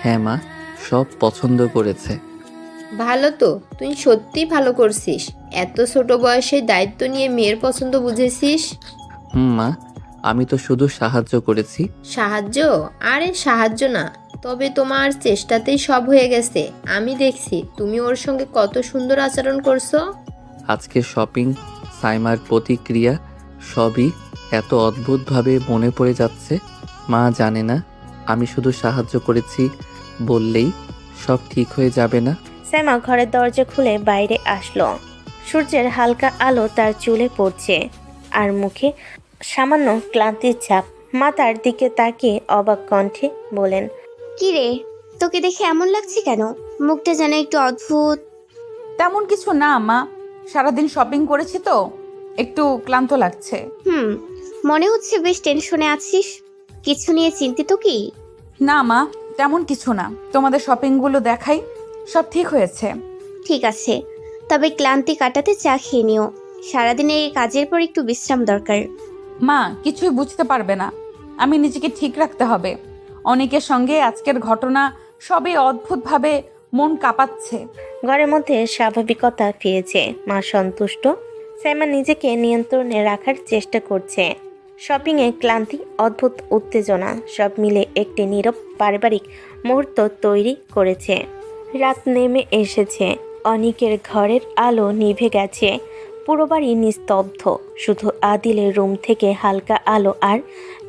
হ্যাঁ মা, সব পছন্দ করেছে। ভালো তো, তুই সত্যি ভালো করছিস। এত ছোট বয়সে দায়িত্ব নিয়ে মেয়ের পছন্দ বুঝেছিস। মা, আমি তো শুধু সাহায্য করেছি। সাহায্য? আরে সাহায্য না, তবে তোমার চেষ্টাতেই সব হয়ে গেছে। আমি দেখছি তুমি ওর সঙ্গে কত সুন্দর আচরণ করছো। আজকে শপিং, সাইমার প্রতিক্রিয়া, সবই এত অদ্ভুতভাবে মনে পড়ে যাচ্ছে। মা জানে না আমি শুধু সাহায্য করেছি বললেই সব ঠিক হয়ে যাবে না। সাইমা ঘরের দরজা খুলে বাইরে আসলো। সূর্যের হালকা আলো তার চুলে পড়ছে আর মুখে সামান্য ক্লান্তির ছাপ। মা তার দিকে তাকিয়ে অবাক কণ্ঠে বলেন, কি রে, তোকে দেখে এমন লাগছে কেন? মুখটা যেন একটু অদ্ভুত। তেমন কিছু না মা, সারাদিন শপিং করেছি তো একটু ক্লান্ত লাগছে। মনে হচ্ছে বেশ টেনশনে আছিস। কিছু নিয়ে চিন্তিত কি? না মা, তেমন কিছু না, তোমাদের শপিংগুলো দেখাই, সব ঠিক হয়েছে। ঠিক আছে, তবে ক্লান্তি কাটাতে চা খেয়ে নিও। সারাদিনের এই কাজের পর একটু বিশ্রাম দরকার। মা কিছুই বুঝতে পারবে না, আমি নিজেকে ঠিক রাখতে হবে। অনেকের সঙ্গে আজকের ঘটনা সবই অদ্ভুতভাবে মন কাঁপাচ্ছে। ঘরের মধ্যে স্বাভাবিকতা ফিরেছে। মা সন্তুষ্ট। সাইমা নিজেকে নিয়ন্ত্রণে রাখার চেষ্টা করছে। শপিংয়ে ক্লান্তি, অদ্ভুত উত্তেজনা সব মিলে একটি নীরব পারিবারিক মুহূর্ত তৈরি করেছে। রাত নেমে এসেছে। অনিকের ঘরের আলো নিভে গেছে। পুরো বাড়ি নিস্তব্ধ। শুধু আদিলের রুম থেকে হালকা আলো আর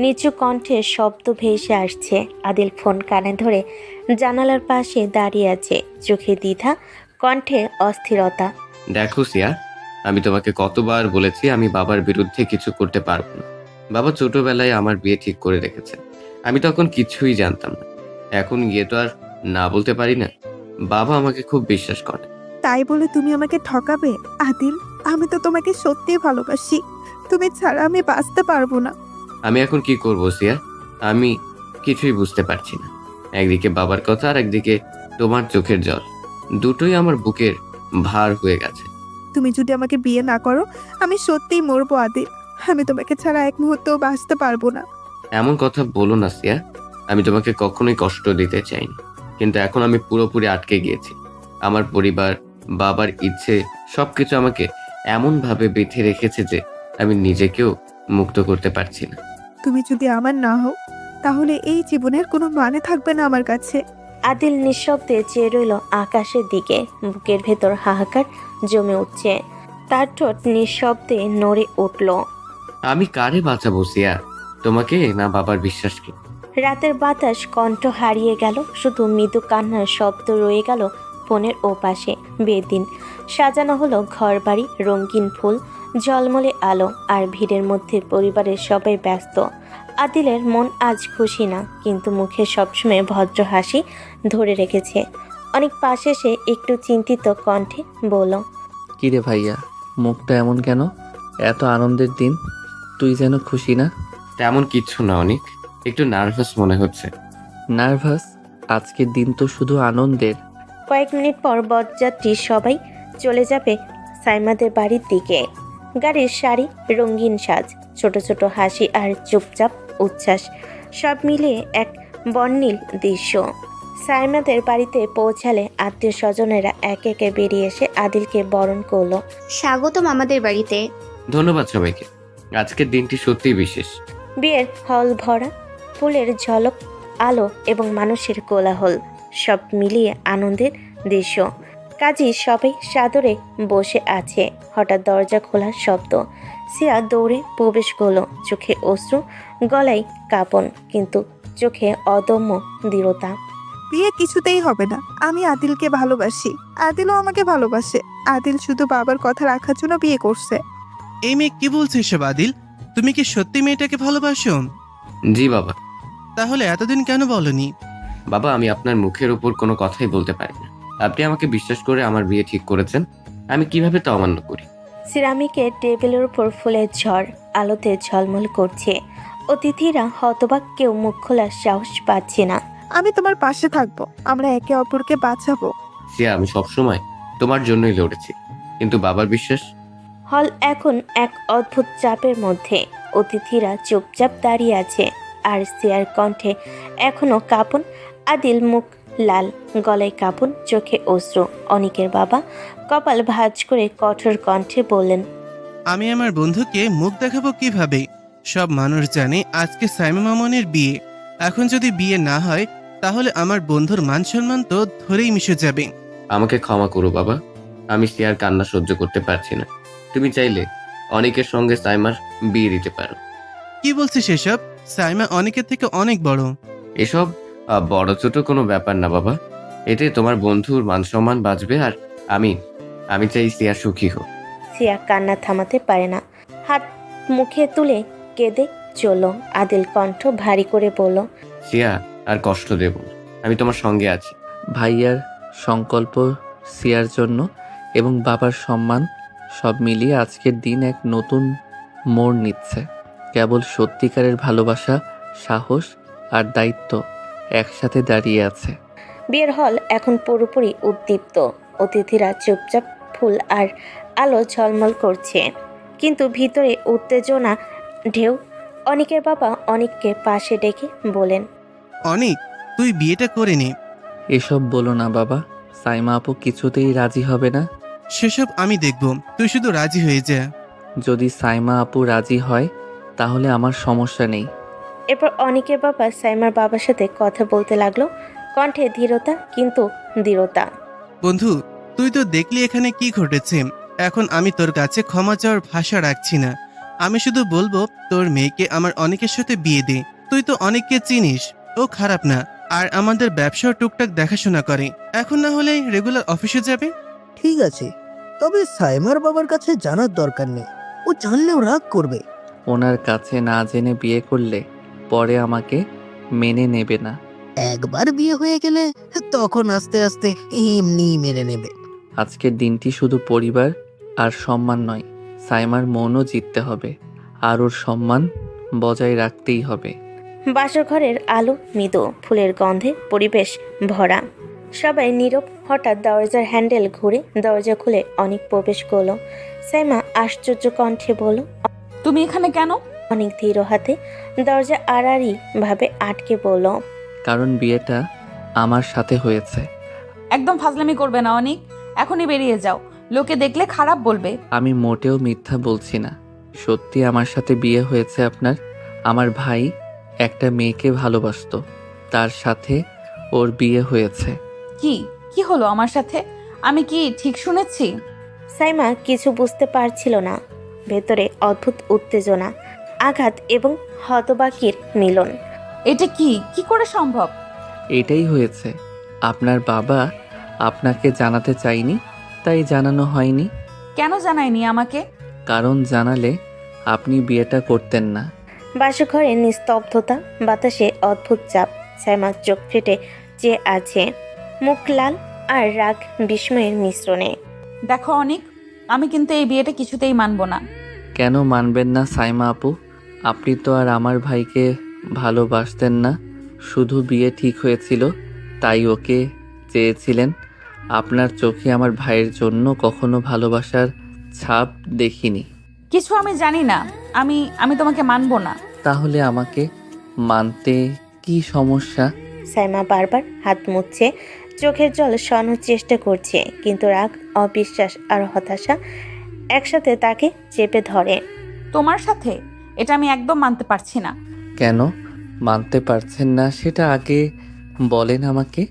নিচু কণ্ঠের শব্দ ভেসে আসছে। আদিল ফোন কানে ধরে জানালার পাশে দাঁড়িয়ে আছে, চোখে দ্বিধা, কণ্ঠে অস্থিরতা। দেখো সিয়া, আমি তোমাকে কতবার বলেছি আমি বাবার বিরুদ্ধে কিছু করতে পারবো না। বাবা ছোটবেলায় আমার বিয়ে ঠিক করে রেখেছে। আমি তখন কিছুই জানতাম না। এখন গিয়ে তো আর না বলতে পারি না। বাবা আমাকে খুব বিশ্বাস করে। তাই বলে তুমি আমাকে ঠকাবে? আদিল, আমি তো তোমাকে সত্যিই ভালোবাসি। তুমি ছাড়া আমি বাঁচতে পারবো না। আমি এখন কি করব সিয়া? আমি কিছুই বুঝতে পারছি না। একদিকে বাবার কথা আর একদিকে তোমার চোখের জল, দুটোই আমার বুকের ভার হয়ে গেছে। তুমি যদি আমাকে বিয়ে না করো, আমি সত্যিই মরবো আদিল। আমি তোমাকে ছাড়া এক মুহূর্তও বাঁচতে পারবো না। এমন কথা বলো না সিয়া। আমি তোমাকে কখনোই কষ্ট দিতে চাইনি, কিন্তু এখন আমি পুরোপুরি আটকে গিয়েছি। আমার পরিবার, বাবার ইচ্ছে সবকিছু আমাকে এমন ভাবে বেঁধে রেখেছে যে আমি নিজেকেও মুক্ত করতে পারছি না। তুমি যদি আমার না হও, তাহলে এই জীবনের কোনো মানে থাকবে না আমার কাছে। আদিল নিঃশব্দে চেয়ে রইল আকাশের দিকে। বুকের ভেতর হাহাকার জমে উঠছে। তার ঠোঁট নিঃশব্দে নড়ে উঠল। আমি কারে বাঁচাবো সিয়া, তোমাকে না বাবার বিশ্বাসকে? রাতের বাতাস কণ্ঠ হারিয়ে গেল। শুধু মৃদু কান্নার শব্দ রয়ে গেল ফোনের ওপাশে। বিয়ের দিন সাজানো হলো ঘর বাড়ি, রঙিন ফুল, ঝলমলে আলো আর ভিড়ের মধ্যে পরিবারের সবাই ব্যস্ত। আদিলের মন আজ খুশি না, কিন্তু মুখে সবসময় ভদ্র হাসি ধরে রেখেছে। অনেক পাশে এসে একটু চিন্তিত কণ্ঠে বলল, কিরে ভাইয়া, মুখটা এমন কেন? এত আনন্দের দিন, তুই যেন খুশি না। তেমন কিচ্ছু না, অনেক একটু নার্ভাস মনে হচ্ছে। নার্ভাস? আজকের দিন তো শুধু আনন্দের। কয়েক মিনিট পর বরযাত্রী সবাই চলে যাবে সাইমাদের বাড়ির দিকে। গাড়ির শাড়ি, রঙিন সাজ, ছোট ছোট হাসি আর চুপচাপ উচ্ছ্বাস সব মিলিয়ে এক বর্ণিল দৃশ্য। সাইমাদের বাড়িতে পৌঁছালে আত্মীয় স্বজনেরা একে একে বেরিয়ে এসে আদিলকে বরণ করলো। স্বাগতম আমাদের বাড়িতে। ধন্যবাদ সবাইকে। আজকের দিনটি সত্যিই বিশেষ। বিয়ের হল ভরা, ফুলের ঝলক, আলো এবং মানুষের কোলাহল সব মিলিয়ে আনন্দের দৃশ্য। কাজী সবাই সাদরে বসে আছে। হঠাৎ দরজা খোলার শব্দ। সিয়া দৌড়ে প্রবেশ করলো, চোখে অশ্রু, গলায় কাঁপন, কিন্তু চোখে অদম্য দৃঢ়তা। বিয়ে কিছুতেই হবে না। আমি আদিলকে ভালোবাসি, আদিলও আমাকে ভালোবাসে। আদিল শুধু বাবার কথা রাখার জন্য বিয়ে করছে। এই মেয়ে কি বলছে এসব আদিল? তুমি কি সত্যি মেয়েটাকে ভালোবাসো? জি বাবা। তাহলে এতদিন কেন বলনি? বাবা, আমি আপনার মুখের উপর কোনো কথাই বলতে পারি না। আপনি আমাকে বিশ্বাস করে আমার বিয়ে ঠিক করেছেন, আমি কিভাবে তা অমান্য করি? সিরামিকের টেবিলের উপর ফুলের ঝড় আলোতে ঝলমল করছে। অতিথিরা হতবাক, কেউ মুখ খোলার সাহস পাচ্ছে না। আমি তোমার পাশে থাকবো, আমরা একে অপরকে বাঁচাবো। সিয়া, আমি সবসময় তোমার জন্যই লড়েছি, কিন্তু বাবার বিশ্বাস। হল এখন এক অদ্ভুত চাপের মধ্যে। অতিথিরা চুপচাপ দাঁড়িয়ে আছে, আর সিয়ার কণ্ঠে এখনো কাঁপন। আদিল মুখ লাল, গলায় কাঁপন, চোখে অশ্রু। অনিকের বাবা কপাল ভাঁজ করে কঠোর কণ্ঠে বললেন, আমি আমার বন্ধুকে মুখ দেখাবো কিভাবে? সব মানুষ জানে আজকে সাইমা মামনের বিয়ে। এখন যদি বিয়ে না হয় তাহলে আমার বন্ধুর মান সম্মান তো ধরেই মিশে যাবে। আমাকে ক্ষমা করো বাবা, আমি সিয়ার কান্না সহ্য করতে পারছি না। তুমি চাইলে অনেকের সঙ্গে সাইমার বিয়ে দিতে পারো। কি বলছিস এসব? সাইমা অনেকের থেকে অনেক বড়। এসব বড় ছোট কোনো ব্যাপার না বাবা, এতে তোমার বন্ধুর মান সম্মান বাঁচবে, আর আমি চাই সিয়া সুখী হোক। সিয়া কান্না থামাতে পারে না, হাত মুখে তুলে কেঁদে চলল। আদিল কণ্ঠ ভারী করে বলল, সিয়া, আর কষ্ট দেব না, আমি তোমার সঙ্গে আছি। ভাইয়ার সংকল্প, সিয়ার জন্য এবং বাবার সম্মান সব মিলিয়ে আজকের দিন এক নতুন মোড় নিচ্ছে। কেবল সত্যিকারের ভালোবাসা, সাহস আর দায়িত্ব একসাথে দাঁড়িয়ে আছে। বিয়ের হল এখন পুরোপুরি উদ্দীপ্ত। অতিথিরা চুপচাপ, ফুল আর আলো ঝলমল করছে, কিন্তু ভিতরে উত্তেজনা ঢেউ। অনিকের বাবা অনিককে পাশে ডেকে বলেন, অনেক, তুই বিয়েটা করে নে। এসব বলো না বাবা, সাইমা আপু কিছুতেই রাজি হবে না। সেসব আমি দেখব, তুই শুধু রাজি হয়ে যা। যদি সাইমা আপু রাজি হয় তাহলে আমার সমস্যা নেই। এরপর অনিকের বাবা সাইমার বাবার সাথে কথা বলতে লাগলো, কণ্ঠে ধীরতা কিন্তু দৃঢ়তা। বন্ধু, তুই তো দেখলি এখানে কি ঘটেছে। এখন আমি তোর কাছে ক্ষমা চাওয়ার ভাষা রাখছি না। আমি শুধু বলবো তোর মেয়েকে আমার অনেকের সাথে বিয়ে দে। তুই তো অনেককে চিনিস, ও খারাপ না, আর আমাদের ব্যবসাও টুকটাক দেখাশোনা করে। এখন না হলে রেগুলার অফিসে যাবে। ঠিক আছে, তবে সাইমার বাবার কাছে জানার দরকার নেই, ও জানলেও রাগ করবে। ওনার কাছে না জেনে বিয়ে করলে পরে আমাকে মেনে নেবে না। একবার বিয়ে হয়ে গেলে তখন আস্তে আস্তে এমনি মেনে নেবে। আজকের দিনটি শুধু পরিবার আর সম্মান নয়, সাইমার মনও জিততে হবে, আর ওর সম্মান বজায় রাখতেই হবে। বাসর ঘরের আলো মৃদু, ফুলের গন্ধে পরিবেশ ভরা, সবাই নীরব। হঠাৎ দরজার হ্যান্ডেল ঘুরে দরজা খুলে অনেক প্রবেশ করলো। সাইমা আশ্চর্য কণ্ঠে বলল, তুমি এখানে কেন? অনেক ধীর হাতে দরজা আড়াআড়ি ভাবে আটকে বলল, কারণ বিয়েটা আমার সাথে হয়েছে। একদম ফাজলামি করবে না অনিক, এখনই বেরিয়ে যাও, লোকে দেখলে খারাপ বলবে। আমি মোটেও মিথ্যা বলছি না, সত্যি আমার সাথে বিয়ে হয়েছে আপনার। আমার ভাই একটা মেয়েকে ভালোবাসতো, তার সাথে ওর বিয়ে হয়েছে। কি হলো আমার সাথে? আমি কি ঠিক শুনেছি? সাইমা কিছু বুঝতে পারছিল না। ভেতরে অদ্ভুত উত্তেজনা, আঘাত এবং হতবাকির মিলন। এটা কি করে সম্ভব? এটাই হয়েছে। আপনার বাবা আপনাকে জানাতে চাইনি, তাই জানানো হয়নি। কেন জানায়নি আমাকে? কারণ জানালে আপনি বিয়েটা করতেন না। বাসঘরে নিস্তব্ধতা, বাতাসে অদ্ভুত চাপ। সাইমা চোখ ফেটে চেয়ে আছে, মুখ লাল আর রাগ বিস্ময়ের মিশ্রণে। দেখো অনিক, আমি কিন্তু এই বিয়েটা কিছুতেই মানব না। কেন মানবেন না সাইমা আপু? আপনি তো আর আমার ভাইকে ভালোবাসতেন না, শুধু বিয়ে ঠিক হয়েছিল তাই ওকে চেয়েছিলেন। আপনার চোখে আমার ভাইয়ের জন্য কখনো ভালোবাসার ছাপ দেখিনি। কিছু আমি জানি না, আমি তোমাকে মানব না। তাহলে আমাকে মানতে কি সমস্যা? সাইমা বারবার হাত মুছছে, চোখের জল সরানোর চেষ্টা করছে, কিন্তু রাগ, অবিশ্বাস আর হতাশা একসাথে তাকে চেপে ধরে। তোমার সাথে এটা আমি একদম মানতে পারছি না। কেন মানতে পারছেন না সেটা আগে বলেন আমাকে।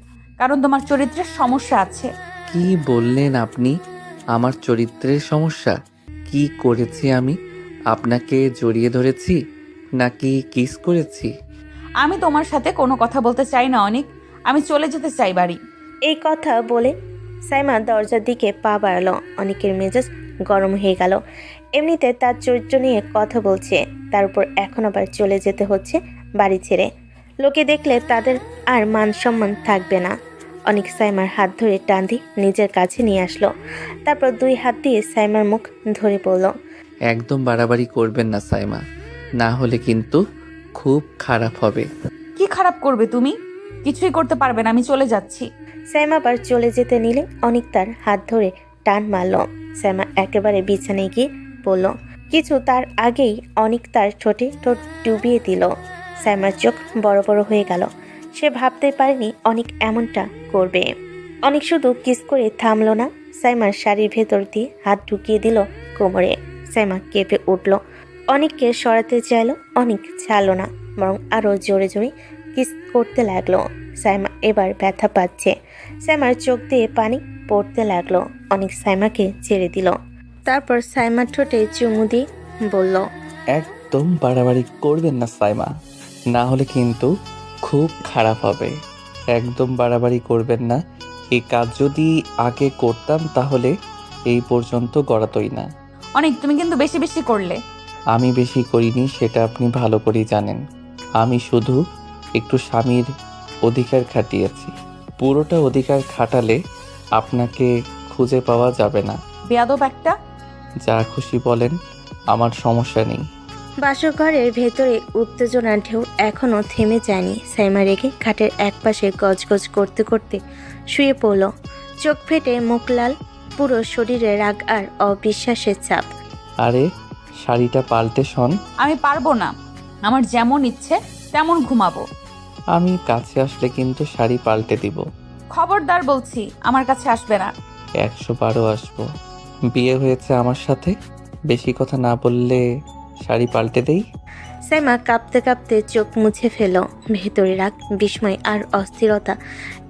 কারণ তোমার চরিত্রের সমস্যা আছে। কি বললেন আপনি? আমার চরিত্রের সমস্যা? কি করেছি আমি? আপনাকে জড়িয়ে ধরেছি নাকি কিস করেছি? আমি তোমার সাথে কোনো কথা বলতে চাই না অনিক। আমি চলে যেতে চাই বাড়ি। এই কথা বলে সাইমা দরজার দিকে পা বাড়ালো। অনেকের মেজাজ গরম হয়ে গেল। এমনিতে তার চরিত্র নিয়ে কথা বলছে, তার উপর এখন আবার চলে যেতে হচ্ছে বাড়ি ছেড়ে। লোকে দেখলে তাদের আর মান সম্মান থাকবে না। অনেক সাইমার হাত ধরে টান দিয়ে নিজের কাছে নিয়ে আসলো। তারপর 2 হাত দিয়ে সাইমার মুখ ধরে পড়ল। একদম বাড়াবাড়ি করবেন না সাইমা, না হলে কিন্তু খুব খারাপ হবে। কি খারাপ করবে তুমি? কিছুই করতে পারবে না, আমি চলে যাচ্ছি। সাইমা আবার চলে যেতে নিলে অনেক তার হাত ধরে টান মারল। সাইমা একেবারে বিছানায় গিয়ে পড়ল। কিছু তার আগেই অনেক তার ঠোঁটে ঠোঁট ডুবিয়ে দিল। সাইমার চোখ বড় বড় হয়ে গেল। সে ভাবতে পারেনি অনেক এমনটা করবে। অনেক শুধু কিস করে থামলো না, সাইমার শাড়ির ভেতর দিয়ে হাত ঢুকিয়ে দিল কোমরে। সাইমা কেঁপে উঠল। অনেককে সরাতে চাইল, অনেক ছাড়ল না, বরং আরও জোরে জোরে কিস করতে লাগলো। সাইমা এবার ব্যথা পাচ্ছে। সাইমার চোখ দিয়ে পানি পড়তে লাগলো। অনেক সাইমাকে ছেড়ে দিল। তারপর সাইমার ঠোঁটে চুমু দিয়ে বলল, একদম বাড়াবাড়ি করবেন না সাইমা, না হলে কিন্তু খুব খারাপ হবে। একদম বাড়াবাড়ি করবেন না। এই কাজ যদি আগে করতাম তাহলে এই পর্যন্ত গড়াতই না। অনেক, তুমি কিন্তু বেশি বেশি করলে। আমি বেশি করিনি সেটা আপনি ভালো করেই জানেন। আমি শুধু একটু স্বামীর অধিকার খাটিয়েছি। পুরোটা অধিকার খাটালে আপনাকে খুঁজে পাওয়া যাবে না। বেয়াদব একটা। যা খুশি বলেন, আমার সমস্যা নেই। বাসঘরের ভেতরে উত্তেজনার ঢেউ এখনো থেমে যায়নি। সাইমা রেগে খাটের একপাশে গজগজ করতে করতে শুয়ে পড়ল। চোখ ফেটে মুখ লাল, পুরো শরীরে রাগ আর অবিশ্বাসের ছাপ। আরে শাড়িটা পাল্টে শোন। আমি পারবো না, আমার যেমন ইচ্ছে তেমন ঘুমাবো। আমি কাছে আসলে কিন্তু শাড়ি পাল্টে দিব। খবরদার বলছি, আমার কাছে আসবে না। 112 আসবো। বিয়ে হয়েছে আমার সাথে, বেশি কথা না বললে শাড়ি পাল্টে দেই। সাইমা কাঁপতে কাঁপতে চোখ মুছে ফেল। ভেতরে রাগ, বিস্ময় আর অস্থিরতা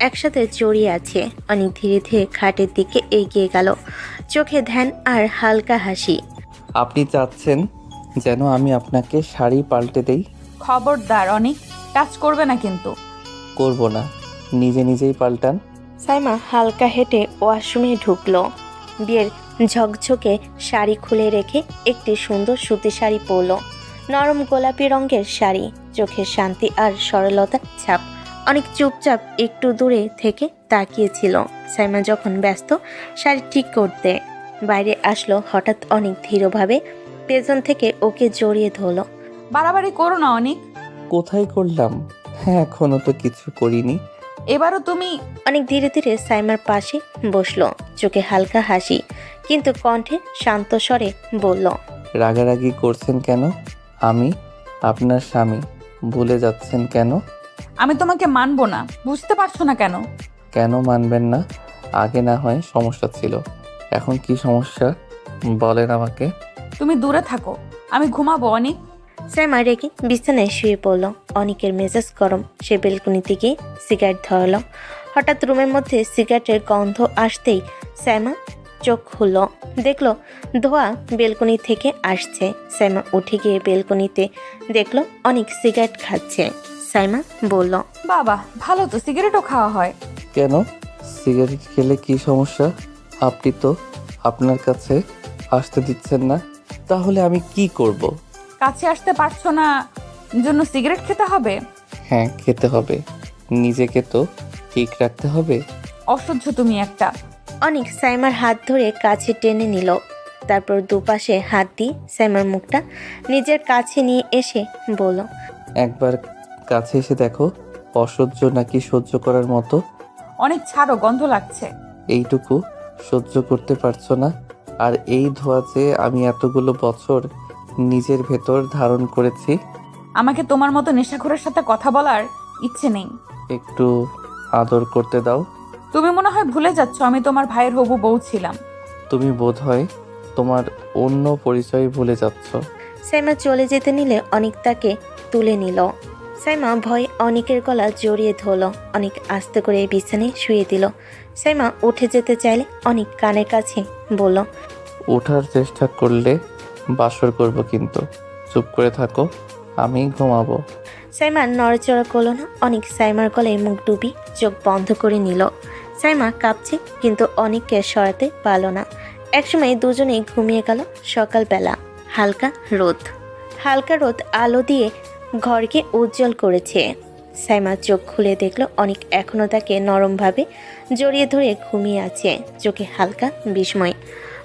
একসাথে জড়িয়ে আছে। অনেক ধীরে ধীরে খাটের দিকে এগিয়ে গেল, চোখে ধ্যান আর হালকা হাসি। আপনি চাচ্ছেন যেন আমি আপনাকে শাড়ি পাল্টে দেই? খবরদার অনেক, টাচ করবে না কিন্তু। করব না, নিজে নিজেই পাল্টান। সাইমা হালকা হেঁটে ওয়াশরুমে ঢুকলো। বিয়ের ঝকঝকে শাড়ি খুলে রেখে একটি সুন্দর সুতি শাড়ি পরল। নরম গোলাপি রঙের শাড়ি, চোখের শান্তি আর সরলতার ছাপ। অনেক চুপচাপ একটু দূরে থেকে তাকিয়েছিল। সাইমা যখন ব্যস্ত শাড়ি ঠিক করতে বাইরে আসলো, হঠাৎ অনেক ধীরভাবে পেছন থেকে ওকে জড়িয়ে ধরল। বাড়াবাড়ি করো না অনেক। কোথায় করলাম? হ্যাঁ, এখনো তো কিছু করিনি। এবারও তুমি। অনেক ধীরে ধীরে সাইমার পাশে বসলো, চোখে হালকা হাসি, কিন্তু কণ্ঠে শান্ত স্বরে বলল, রাগারাগি করছেন কেন? আমি আপনার স্বামী, ভুলে যাচ্ছেন কেন? আমি তোমাকে মানবো না, বুঝতে পারছো না কেন? কেন মানবেন না? আগে না হয় সমস্যা ছিল, এখন কি সমস্যা বলেন আমাকে। তুমি দূরে থাকো, আমি ঘুমাবো অনেক। সাইমা রেগে বিছানায় শুয়ে পড়ল। অনেকের মেজাজ গরম। সে বেলকনিতে গিয়ে সিগারেট ধরালো। হঠাৎ রুমের মধ্যে সিগারেটের গন্ধ আসতেই সাইমা চোখ খুলল, দেখলো ধোয়া বেলকনি থেকে আসছে। সাইমা উঠে গিয়ে বেলকনিতে দেখলো অনেক সিগারেট খাচ্ছে। সাইমা বলল, বাবা ভালো তো, সিগারেটও খাওয়া হয়। কেন? সিগারেট খেলে কি সমস্যা? আপনি তো আপনার কাছে আসতে দিচ্ছেন না, তাহলে আমি কি করব? কাছে আসতে পারছো না জন্য সিগারেট খেতে হবে? হ্যাঁ, খেতে হবে, নিজেকে তো ঠিক রাখতে হবে। অসহ্য তুমি একটা। অনেক সাইমার হাত ধরে কাছে টেনে নিল। তারপর দুপাশে হাত দিয়ে সাইমার মুখটা নিজের কাছে নিয়ে এসে বলল, একবার কাছে এসে দেখো, অসহ্য নাকি সহ্য করার মতো। অনেক ছাড়ো, গন্ধ লাগছে। এইটুকু সহ্য করতে পারছো না? আর এই ধোঁয়া যে আমি এতগুলো বছর নিজের ভেতর ধারণ করেছি। আমাকে তোমার মতো নেশাখোরের সাথে কথা বলার ইচ্ছে নেই। একটু আদর করতে দাও। তুমি মনে হয় ভুলে যাচ্ছ আমি তোমার ভাইয়ের হবু বউ ছিলাম। তুমি বোধহয় তোমার অন্য পরিচয় ভুলে যাচ্ছ। সাইমা চলে যেতে নিলে অনেক তাকে তুলে নিল। সাইমা ভয় অনেকের গলা জড়িয়ে ধরল। অনেক আস্তে করে বিছানায় শুয়ে দিল। সাইমা উঠে যেতে চাইলে অনেক কানের কাছে বলল, ওঠার চেষ্টা করলে বাসর করব, কিন্তু চুপ করে থাকো, আমি ঘুমাবো। সাইমা নড়াচড়া করলো না। অনেক সাইমার গলায় মুখ ডুবি চোখ বন্ধ করে নিল। সাইমা কাঁপছে, কিন্তু অনেককে সরাতে পারল না। একসময় দুজনেই ঘুমিয়ে গেল। সকালবেলা হালকা রোদ আলো দিয়ে ঘরকে উজ্জ্বল করেছে। সাইমা চোখ খুলে দেখলো অনেক এখনো তাকে নরমভাবে জড়িয়ে ধরে ঘুমিয়ে আছে। চোখে হালকা বিস্ময়,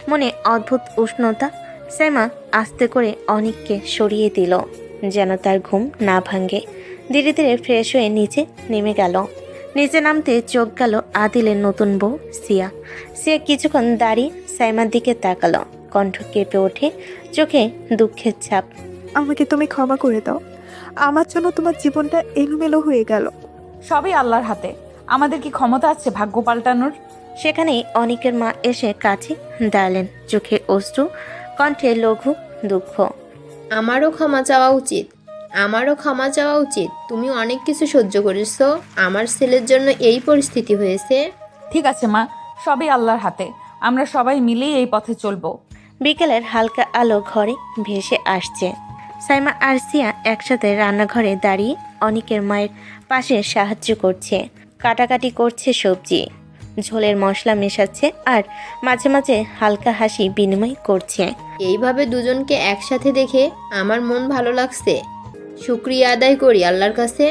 মনে অদ্ভুত উষ্ণতা। সাইমা আস্তে করে অনেককে সরিয়ে দিল, যেন তার ঘুম না ভাঙে। ধীরে ধীরে ফ্রেশ হয়ে নিচে নেমে গেল। নিচে নামতে চোখ গেল আদিলের নতুন বউ সিয়া। সিয়া কিছুক্ষণ দাঁড়িয়ে সাইমার দিকে তাকালো, কণ্ঠ কেঁপে ওঠে, চোখে দুঃখের ছাপ। আমাকে তুমি ক্ষমা করে দাও। আমার জন্য তোমার জীবনটা এলোমেলো হয়ে গেল। সবই আল্লাহর হাতে। আমাদের কি ক্ষমতা আছে ভাগ্য পাল্টানোর? সেখানেই অনিকের মা এসে কাছে দাঁড়ালেন, চোখে অশ্রু, কণ্ঠে লঘু দুঃখ। আমারও ক্ষমা চাওয়া উচিত, আমারও ক্ষমা চাওয়া উচিত। তুমি অনেক কিছু সহ্য করেছো, আমার ছেলের জন্য এই পরিস্থিতি হয়েছে। ঠিক আছে মা, সবই আল্লাহর হাতে। আমরা সবাই মিলেই এই পথে চলবো। বিকেলের হালকা আলো ঘরে ভেসে আসছে। সাইমা আর সিয়া একসাথে রান্নাঘরে দাঁড়িয়ে অনিকের মায়ের পাশে সাহায্য করছে। কাটাকাটি করছে সবজি, ঝোলের মশলা মেশাচ্ছে, আর মাঝে মাঝে হালকা হাসি বিনিময় করছে। এইভাবে দুজনকে একসাথে দেখে আমার মন ভালো লাগছে। শুকরিয়া আদায় করি আল্লাহর কাছে।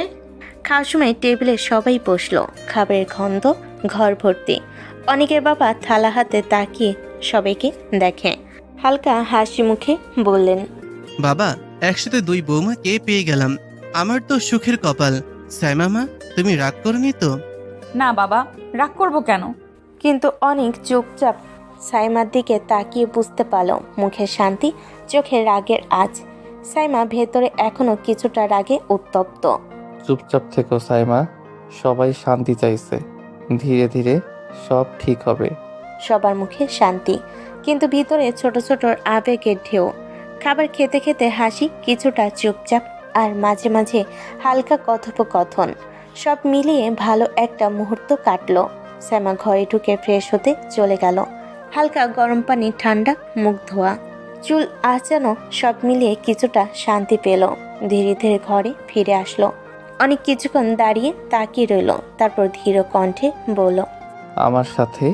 খাওয়ার সময় টেবিলে সবাই বসলো। খাবারের গন্ধ ঘর ভর্তি। অনেকের বাবা থালা হাতে তাকিয়ে সবাইকে দেখে, হালকা হাসি মুখে বললেন, বাবা, একসাথে দুই বৌমাকে পেয়ে গেলাম। আমার তো সুখের কপাল। সাইমা মা, তুমি রাগ করনি তো? না বাবা, রাগ করবো কেন? কিন্তু অনেক চুপচাপ সাইমার দিকে তাকিয়ে বুঝতে পারল মুখে শান্তি, চোখে রাগের আঁচ। সাইমা ভেতরে এখনো কিছুটা রাগে উত্তপ্ত। চুপচাপ থেকো সাইমা, সবাই শান্তি চাইছে, ধীরে ধীরে সব ঠিক হবে। সবার মুখে শান্তি, কিন্তু ভিতরে ছোট ছোট আবেগের ঢেউ। খাবার খেতে খেতে হাসি, কিছুটা চুপচাপ, আর মাঝে মাঝে হালকা কথোপকথন। সব মিলিয়ে ভালো একটা মুহূর্ত কাটলো। শ্যামা ঘরে ঢুকে ফ্রেশ হতে চলে গেল। হালকা গরম পানি, ঠান্ডা মুখ ধোয়া, চুল আঁচানো, সব মিলিয়ে কিছুটা শান্তি পেল। ধীরে ধীরে ঘরে ফিরে আসলো। অনেক কিছুক্ষণ দাঁড়িয়ে তাকিয়ে রইল, তারপর ধীর কণ্ঠে বলল, আমার সাথে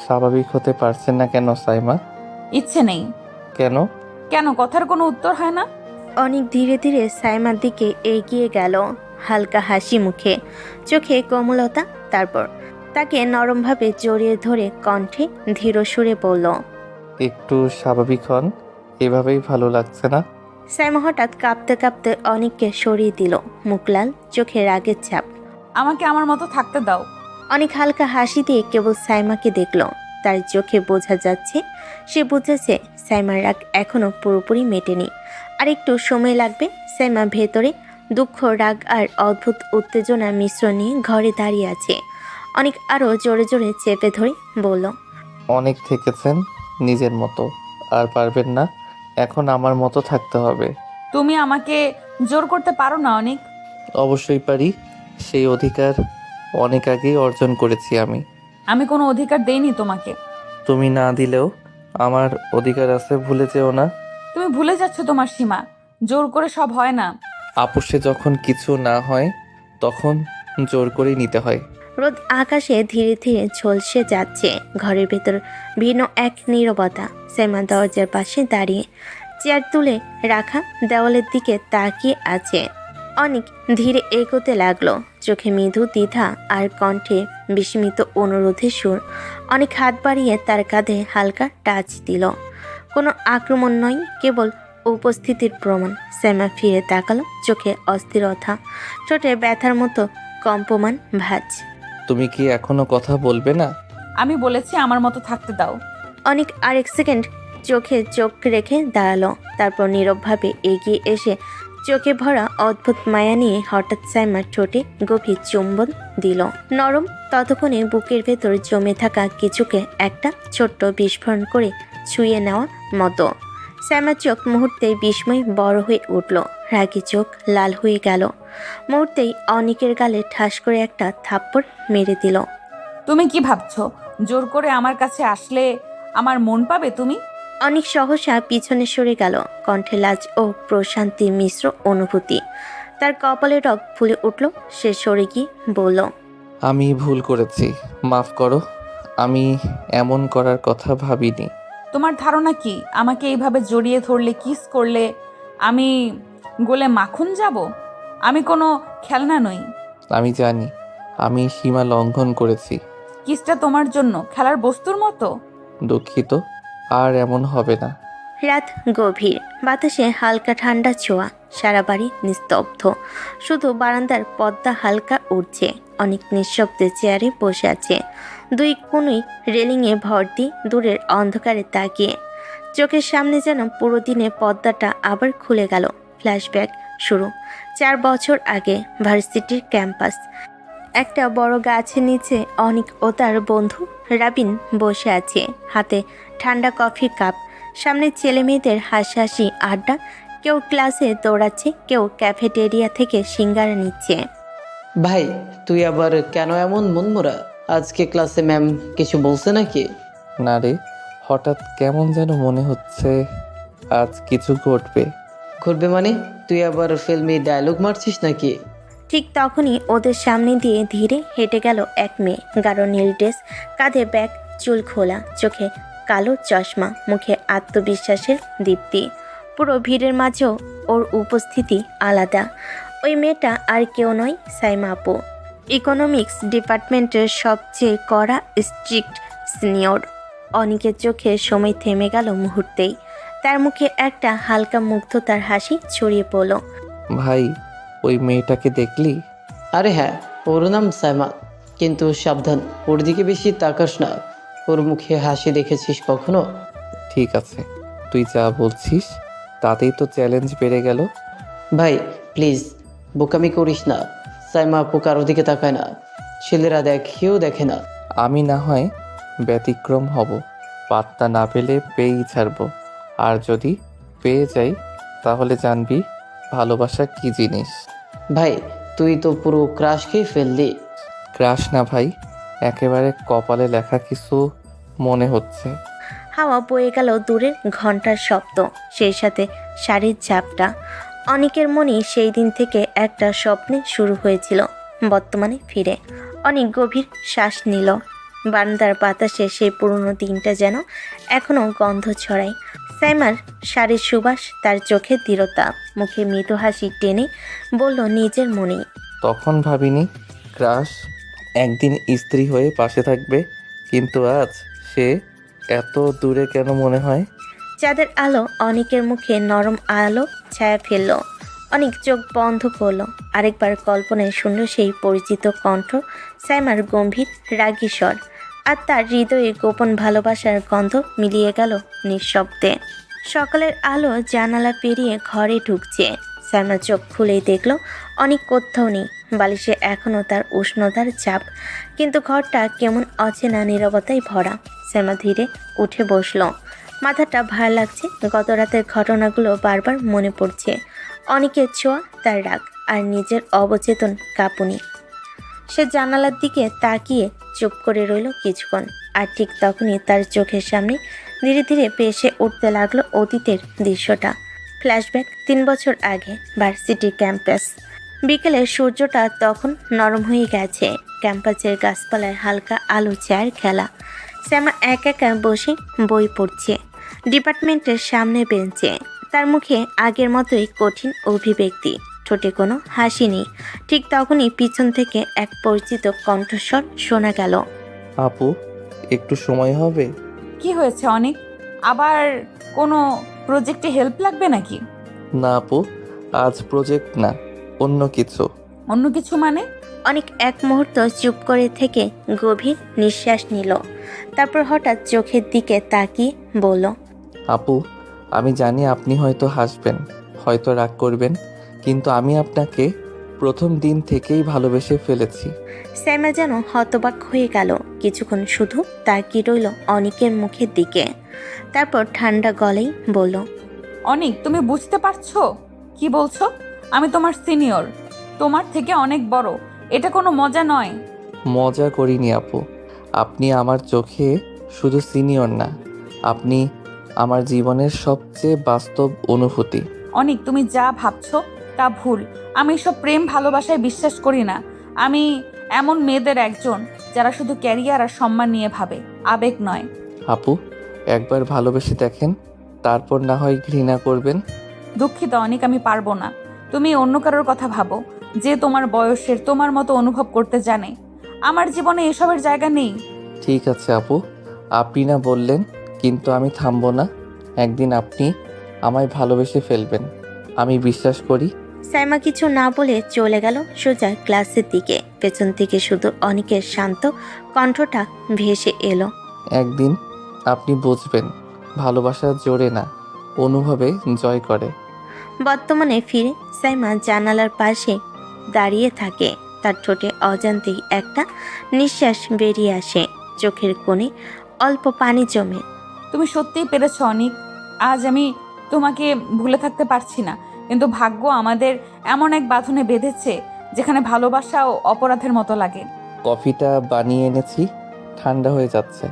স্বাভাবিক হতে পারছেন না কেন সাইমা? ইচ্ছে নেই। কেন? কেন কথার কোনো উত্তর হয় না? অনেক ধীরে ধীরে সাইমার দিকে এগিয়ে গেল, হালকা হাসি মুখে, চোখে কোমলতা। তারপর তাকে নরমভাবে জড়িয়ে ধরে কণ্ঠে ধীর সুরে বলল, একটু স্বাভাবিক হন, এভাবেই ভালো লাগছে না। সাইমা হঠাৎ কাঁপতে কাঁপতে অনেককে সরিয়ে দিল, মুখ লাল, চোখে রাগের ছাপ। আমাকে আমার মতো থাকতে দাও। অনেক হালকা হাসি দিয়ে কেবল সাইমাকে দেখল। তার চোখে বোঝা যাচ্ছে সে বুঝেছে সাইমার রাগ এখনো পুরোপুরি মেটেনি, আর একটু সময় লাগবে। সাইমা ভেতরে দুঃখ, রাগ আর অদ্ভুত উত্তেজনা মিশ্রণ নিয়ে ঘরে দাঁড়িয়ে আছে। অনেক আরও জোরে জোরে চেপে ধরে বলল, অনেক থেকেছেন নিজের মতো, আর পারবেন না, এখন আমার মতো থাকতে হবে। তুমি আমাকে জোর করতে পারো না অনেক। অবশ্যই পারি, সেই অধিকার অনেক আগেই অর্জন করেছি আমি। আমি কোনো অধিকার দেইনি তোমাকে। তুমি না দিলেও আমার অধিকার আছে, ভুলে যেও না। তুমি ভুলে যাচ্ছ তোমার সীমা। জোর করে সব হয় না। আপোষে যখন কিছু না হয় তখন জোর করেই নিতে হয়। রোদ আকাশে ধীরে ধীরে ঝলসে যাচ্ছে। ঘরের ভেতর ভিন্ন এক নীরবতা। সাইমা দরজার পাশে দাঁড়িয়ে চেয়ার তুলে রাখা দেওয়ালের দিকে তাকিয়ে আছে। অনেক ধীরে এগোতে লাগলো, চোখে মৃদু দ্বিধা আর কণ্ঠে বিস্মিত অনুরোধের সুর। অনেক হাত বাড়িয়ে তার কাঁধে হালকা টাচ দিল। কোনো আক্রমণ নয়, কেবল উপস্থিতির প্রমাণ। সাইমা ফিরে তাকালো, চোখে অস্থিরতা, ঠোঁটে ব্যথার মতো কম্পমান ভাঁজ। তুমি কি এখনো কথা বলবে না? আমি বলেছি আমার মতো থাকতে দাও। অনেক আরেক সেকেন্ড চোখে চোখ রেখে দাঁড়ালো, তারপর নীরবভাবে এগিয়ে এসে চোখে ভরা অদ্ভুত মায়া নিয়ে হঠাৎ সাইমার ঠোঁটে গভীর চুম্বন দিল। নরম, ততক্ষণে বুকের ভেতর জমে থাকা কিছুকে একটা ছোট্ট বিস্ফোরণ করে ছুঁয়ে নেওয়ার মতো। সাইমার চোখ মুহূর্তেই বিস্ময় বড় হয়ে উঠল, রাগী চোখ লাল হয়ে গেল। মুহূর্তেই অনেকের গালে ঠাস করে একটা থাপ্পড় মেরে দিল। তুমি কি ভাবছো জোর করে আমার কাছে আসলে আমার মন পাবে তুমি? অনেক সহসা পিছনে সরে গেল, কণ্ঠে লাজ ও প্রশান্তি মিশ্র অনুভূতি। তার কপালে রগ ফুলে উঠল। সে সরে গিয়ে বলল, আমি ভুল করেছি, মাফ করো। আমি এমন করার কথা ভাবিনি। তোমার ধারণা কি আমাকে এইভাবে জড়িয়ে ধরলে কিস করলে আমি গোলে মাখন যাব? আমি কোনো খেলনা নই। আমি জানি আমি সীমা লঙ্ঘন করেছি। কিসটা তোমার জন্য খেলার বস্তুর মতো? দুঃখিত, আর এমন হবে না। রাত গভীর, বাতাসে হালকা ঠান্ডা ছোঁয়া, সারা বাড়ি নিস্তব্ধ, শুধু বারান্দার পর্দা হালকা উঠছে। অনেক নিঃশব্দে চেয়ারে বসে আছে, দুই কোণই রেলিংয়ে ভর্তি, দূরের অন্ধকারে তাকিয়ে। চোখের সামনে যেন পুরো দিনে পর্দাটা আবার খুলে গেল। ফ্ল্যাশব্যাক শুরু। 4 বছর আগে ভার্সিটির ক্যাম্পাস। একটা বড় গাছের নিচে অনিক ও তার বন্ধু রাবিন বসে আছে, হাতে ঠান্ডা কফির কাপ। সামনে ছেলে মেয়েদের হাসাহাসি আড্ডা। কেউ ক্লাসে দৌড়াচ্ছে, কেউ ক্যাফেটেরিয়া থেকে সিঙ্গারা নিচ্ছে। ভাই, তুই আবার কেন এমন মনমরা? আজকে ক্লাসে ম্যাম কিছু বলছে নাকি? না রে, হঠাৎ কেমন যেন মনে হচ্ছে আজ কিছু ঘটবে। ঘুরবে মানে? তুই আবার ফিল্মি ডায়লগ মারছিস নাকি? ঠিক তখনই ওদের সামনে দিয়ে ধীরে হেঁটে গেল এক মেয়ে। গাঢ় নীল ড্রেস, কাঁধে ব্যাগ, চুল খোলা, চোখে কালো চশমা, মুখে আত্মবিশ্বাসের দীপ্তি। পুরো ভিড়ের মাঝেও ওর উপস্থিতি আলাদা। ওই মেয়েটা আর কেউ নয়, সাইমা আপু, ইকোনমিক্স ডিপার্টমেন্টের সবচেয়ে কড়া স্ট্রিক্ট সিনিয়র। অনিকের চোখে সময় থেমে গেল মুহূর্তেই। তার মুখে একটা হালকা মুগ্ধতার হাসি ছড়িয়ে পড়ল। ভাই, ওই মেয়েটাকে দেখলি? আরে হ্যাঁ, ওর নাম সাইমা। কিন্তু সাবধান, ওর দিকে বেশি তাকাস না। ওর মুখে হাসি দেখেছিস কখনো? ঠিক আছে, তুই যা বলছিস তাতেই তো চ্যালেঞ্জ বেড়ে গেল। ভাই প্লিজ, বোকামি করিস না। সাইমা আপু কারোর দিকে তাকায় না, ছেলেরা দেখেও দেখে না। আমি না হয় ব্যতিক্রম হব, পাত্তা না পেলে পেয়েই ছাড়বো। আর যদি পেয়ে যাই তাহলে জানবি ভালোবাসা কি জিনিস। ভাই, তুই তো পুরো ক্রাশ খেয়ে ফেললি। ক্রাশ না ভাই, একেবারে কপালে লেখা কিছু মনে হচ্ছে। হাওয়া বয়ে গেল দূরের ঘন্টার শব্দ, সেই সাথে শাড়ির ঝাপটা। অনেকের মনে সেই দিন থেকে একটা স্বপ্নে শুরু হয়েছিল, বর্তমানে ফিরে। অনেক গভীর শ্বাস নিল। বারান্দার বাতাসে সেই পুরনো দিনটা যেন এখনো গন্ধ ছড়ায়। সাইমার শাড়ির সুবাস, তার চোখে দৃঢ়তা, মুখে মৃদু হাসি টেনে বলল নিজের মনেই, তখন ভাবিনি ক্রাশ একদিন স্ত্রী হয়ে পাশে থাকবে, কিন্তু আজ সে এত দূরে কেন মনে হয়। চাঁদের আলো অনেকের মুখে নরম আলো ছায়া ফেলল। অনেক চোখ বন্ধ করলো। আরেকবার কল্পনায় শুনল সেই পরিচিত কণ্ঠ, সাইমার গম্ভীর রাগী স্বর, আর তার হৃদয়ে গোপন ভালোবাসার গন্ধ মিলিয়ে গেল নিঃশব্দে। সকালের আলো জানালা পেরিয়ে ঘরে ঢুকছে। সাইমা চোখ খুলেই দেখল অনেক কোথাও নেই। বালিশে এখনও তার উষ্ণতার চাপ, কিন্তু ঘরটা কেমন অচেনা নীরবতায় ভরা। সাইমা ধীরে উঠে বসল। মাথাটা ভার লাগছে। গত রাতের ঘটনাগুলো বারবার মনে পড়ছে। অনেকের ছোঁয়া, তার রাগ, আর নিজের অবচেতন কাঁপুনি। সে জানালার দিকে তাকিয়ে চুপ করে রইল কিছুক্ষণ। আর ঠিক তখনই তার চোখের সামনে ধীরে ধীরে ভেসে উঠতে লাগলো অতীতের দৃশ্যটা। ফ্ল্যাশব্যাক 3 বছর আগে, ভার্সিটি ক্যাম্পাস। বিকেলের সূর্যটা তখন নরম হয়ে গেছে। ক্যাম্পাসের গাছপালায় হালকা আলো ছায়ার খেলা। শ্যামা একা একা বসে বই পড়ছে ডিপার্টমেন্টের সামনে বেঞ্চে। তার মুখে আগের মতোই কঠিন অভিব্যক্তি, ঠোঁটে কোনো হাসি নেই। ঠিক তখনই পিছন থেকে এক পরিচিত কণ্ঠস্বর শোনা গেল। আপু, একটু সময় হবে? কি হয়েছে অনেক? আবার কোনো প্রজেক্টে হেল্প লাগবে নাকি? না আপু, আজ প্রজেক্ট না, অন্য কিছু। অন্য কিছু মানে? অনেক এক মুহূর্ত চুপ করে থেকে গভীর নিঃশ্বাস নিল। তারপর হঠাৎ চোখের দিকে তাকিয়ে বলল, আপু, আমি জানি আপনি হয়তো হাসবেন, হয়তো রাগ করবেন, কিন্তু আমি আপনাকে প্রথম দিন থেকেই ভালোবেসে ফেলেছি। শ্যামা যেন হতবাক হয়ে গেল। কিছুক্ষণ শুধু তাকিয়ে রইল অনেকের মুখের দিকে। তারপর ঠান্ডা গলায় বলল, অনেক, তুমি বুঝতে পারছো কি বলছো? আমি তোমার সিনিয়র, তোমার থেকে অনেক বড়। এটা কোনো মজা নয়। মজা করিনি আপু, আপনি আমার চোখে শুধু সিনিয়র না, আপনি আমার জীবনের সবচেয়ে বাস্তব অনুভূতি। অনেক, তুমি যা ভাবছো তা ভুল। আমি সব প্রেম ভালোবাসায় বিশ্বাস করি না। আমি এমন মেয়েদের একজন যারা শুধু ক্যারিয়ার আর সম্মান নিয়ে ভাবে, আবেগ নয়। আপু, একবার ভালোবেসে দেখেন, তারপর না হয় ঘৃণা করবেন। দুঃখিত অনেক, আমি পারবো না। তুমি অন্য কারোর কথা ভাবো, যে তোমার বয়সের, তোমার মতো অনুভব করতে জানে। আমার জীবনে এসবের জায়গা নেই। ঠিক আছে আপু, আপনি না বললেন, কিন্তু আমি থামবো না। একদিন আপনি আমায় ভালোবেসে ফেলবেন, আমি বিশ্বাস করি। সাইমা কিছু না বলে চলে গেল সোজা ক্লাসের দিকে। পেছন থেকে শুধু অনেকের শান্ত কণ্ঠটা ভেসে এলো। একদিন আপনি বুঝবেন, ভালোবাসা জোরে না, অনুভবে জয় করে। বর্তমানে ফিরে সাইমা জানালার পাশে দাঁড়িয়ে থাকে। তার ঠোঁটে অজান্তেই একটা নিঃশ্বাস বেরিয়ে আসে, চোখের কোণে অল্প পানি জমে। তুমি সত্যিই পেরেছো অনিক। আজ আমি তোমাকে ভুলে থাকতে পারছি না, কিন্তু ভাগ্য আমাদের এমন এক বাঁধনে বেঁধেছে যেখানে ভালোবাসাও অপরাধের মতো লাগে। কফিটা বানিয়ে এনেছি, ঠান্ডা হয়ে যাচ্ছে।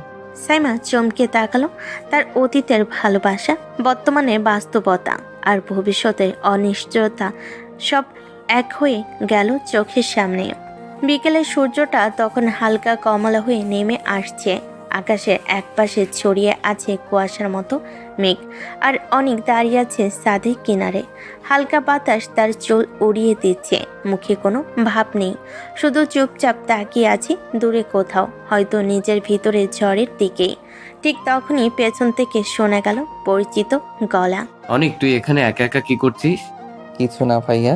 সাইমা চমকে তাকালো। তার অতীতের ভালোবাসা, বর্তমানের বাস্তবতা আর ভবিষ্যতের অনিশ্চয়তা সব এক হয়ে গেল চোখের সামনে। বিকেলের সূর্যটা তখন হালকা কমলা হয়ে নেমে আসছে। আকাশের একপাশে ছড়িয়ে আছে কুয়াশার মতো মেঘ, আর অনেক দাঁড়িয়ে আছে ছাদের কিনারে। হালকা বাতাস তার চুল উড়িয়ে দিচ্ছে। মুখে কোনো ভাব নেই, শুধু চুপচাপ তাকিয়ে আছে দূরে কোথাও, হয়তো নিজের ভিতরে ঝড়ের দিকেই। ঠিক তখনই পেছন থেকে শোনা গেল পরিচিত গলা। অনেক, তুই এখানে একা একা কি করছিস? কিছু না ভাইয়া,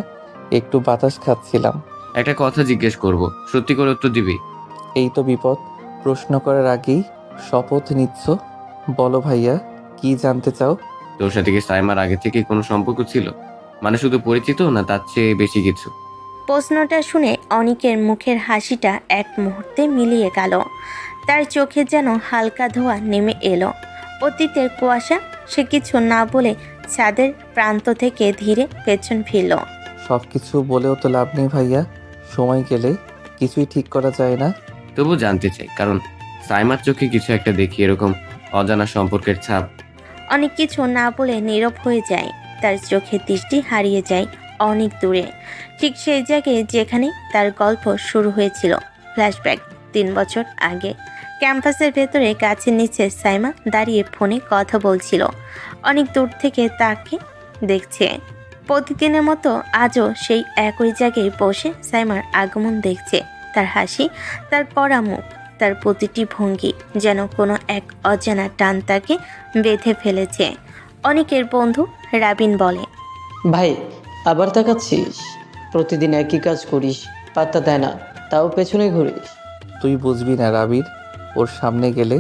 একটু বাতাস খাচ্ছিলাম। একটা কথা জিজ্ঞেস করব, সত্যি করে উত্তর দিবি? এই তো বিপদ, প্রশ্ন করার আগেই শপথ নিচ্ছ। বলো ভাইয়া, কি জানতে চাও? তোর সাথে কি সাইমার আগে থেকে কোনো সম্পর্ক ছিল? মানে শুধু পরিচিত, না তার চেয়ে বেশি কিছু? প্রশ্নটা শুনে অনিকের মুখের হাসিটা এক মুহূর্তে মিলিয়ে গেল। তার চোখে যেন হালকা ধোঁয়া নেমে এলো। অতীতের কুয়াশা। সে কিছু না বলে ছাদের প্রান্ত থেকে ধীরে পেছন ফিরল। সব কিছু বলেও তো লাভ নেই ভাইয়া, সময় গেলে কিছুই ঠিক করা যায় না। তবু জানতে চাই, কারণ সাইমার চোখে কিছু একটা দেখি, এরকম অজানা সম্পর্কের ছাপ। অনেক কিছু না বলে নীরব হয়ে যায়। তার চোখের দৃষ্টি হারিয়ে যায় অনেক দূরে, ঠিক সেই জায়গায় যেখানে তার গল্প শুরু হয়েছিল। ফ্ল্যাশব্যাক 3 বছর আগে। ক্যাম্পাসের ভেতরে গাছের নিচে সাইমা দাঁড়িয়ে ফোনে কথা বলছিল। অনেক দূর থেকে তাকে দেখছে। প্রতিদিনের মতো আজও সেই একই জায়গায় বসে সাইমার আগমন দেখছে। তার হাসি, তার কড়া মুখ, তার প্রতিটি ভঙ্গি যেন কোনো এক অজানা টান তাকে বেঁধে ফেলেছে। অনেকের বন্ধু রাবিন বলে, ভাই, আবার তাকাচ্ছিস? প্রতিদিন একই কাজ করিস, পাত্তা দেয় না, তাও পেছনে ঘুরিস। তুই বুঝবি না রাবির, ওর সামনে গেলে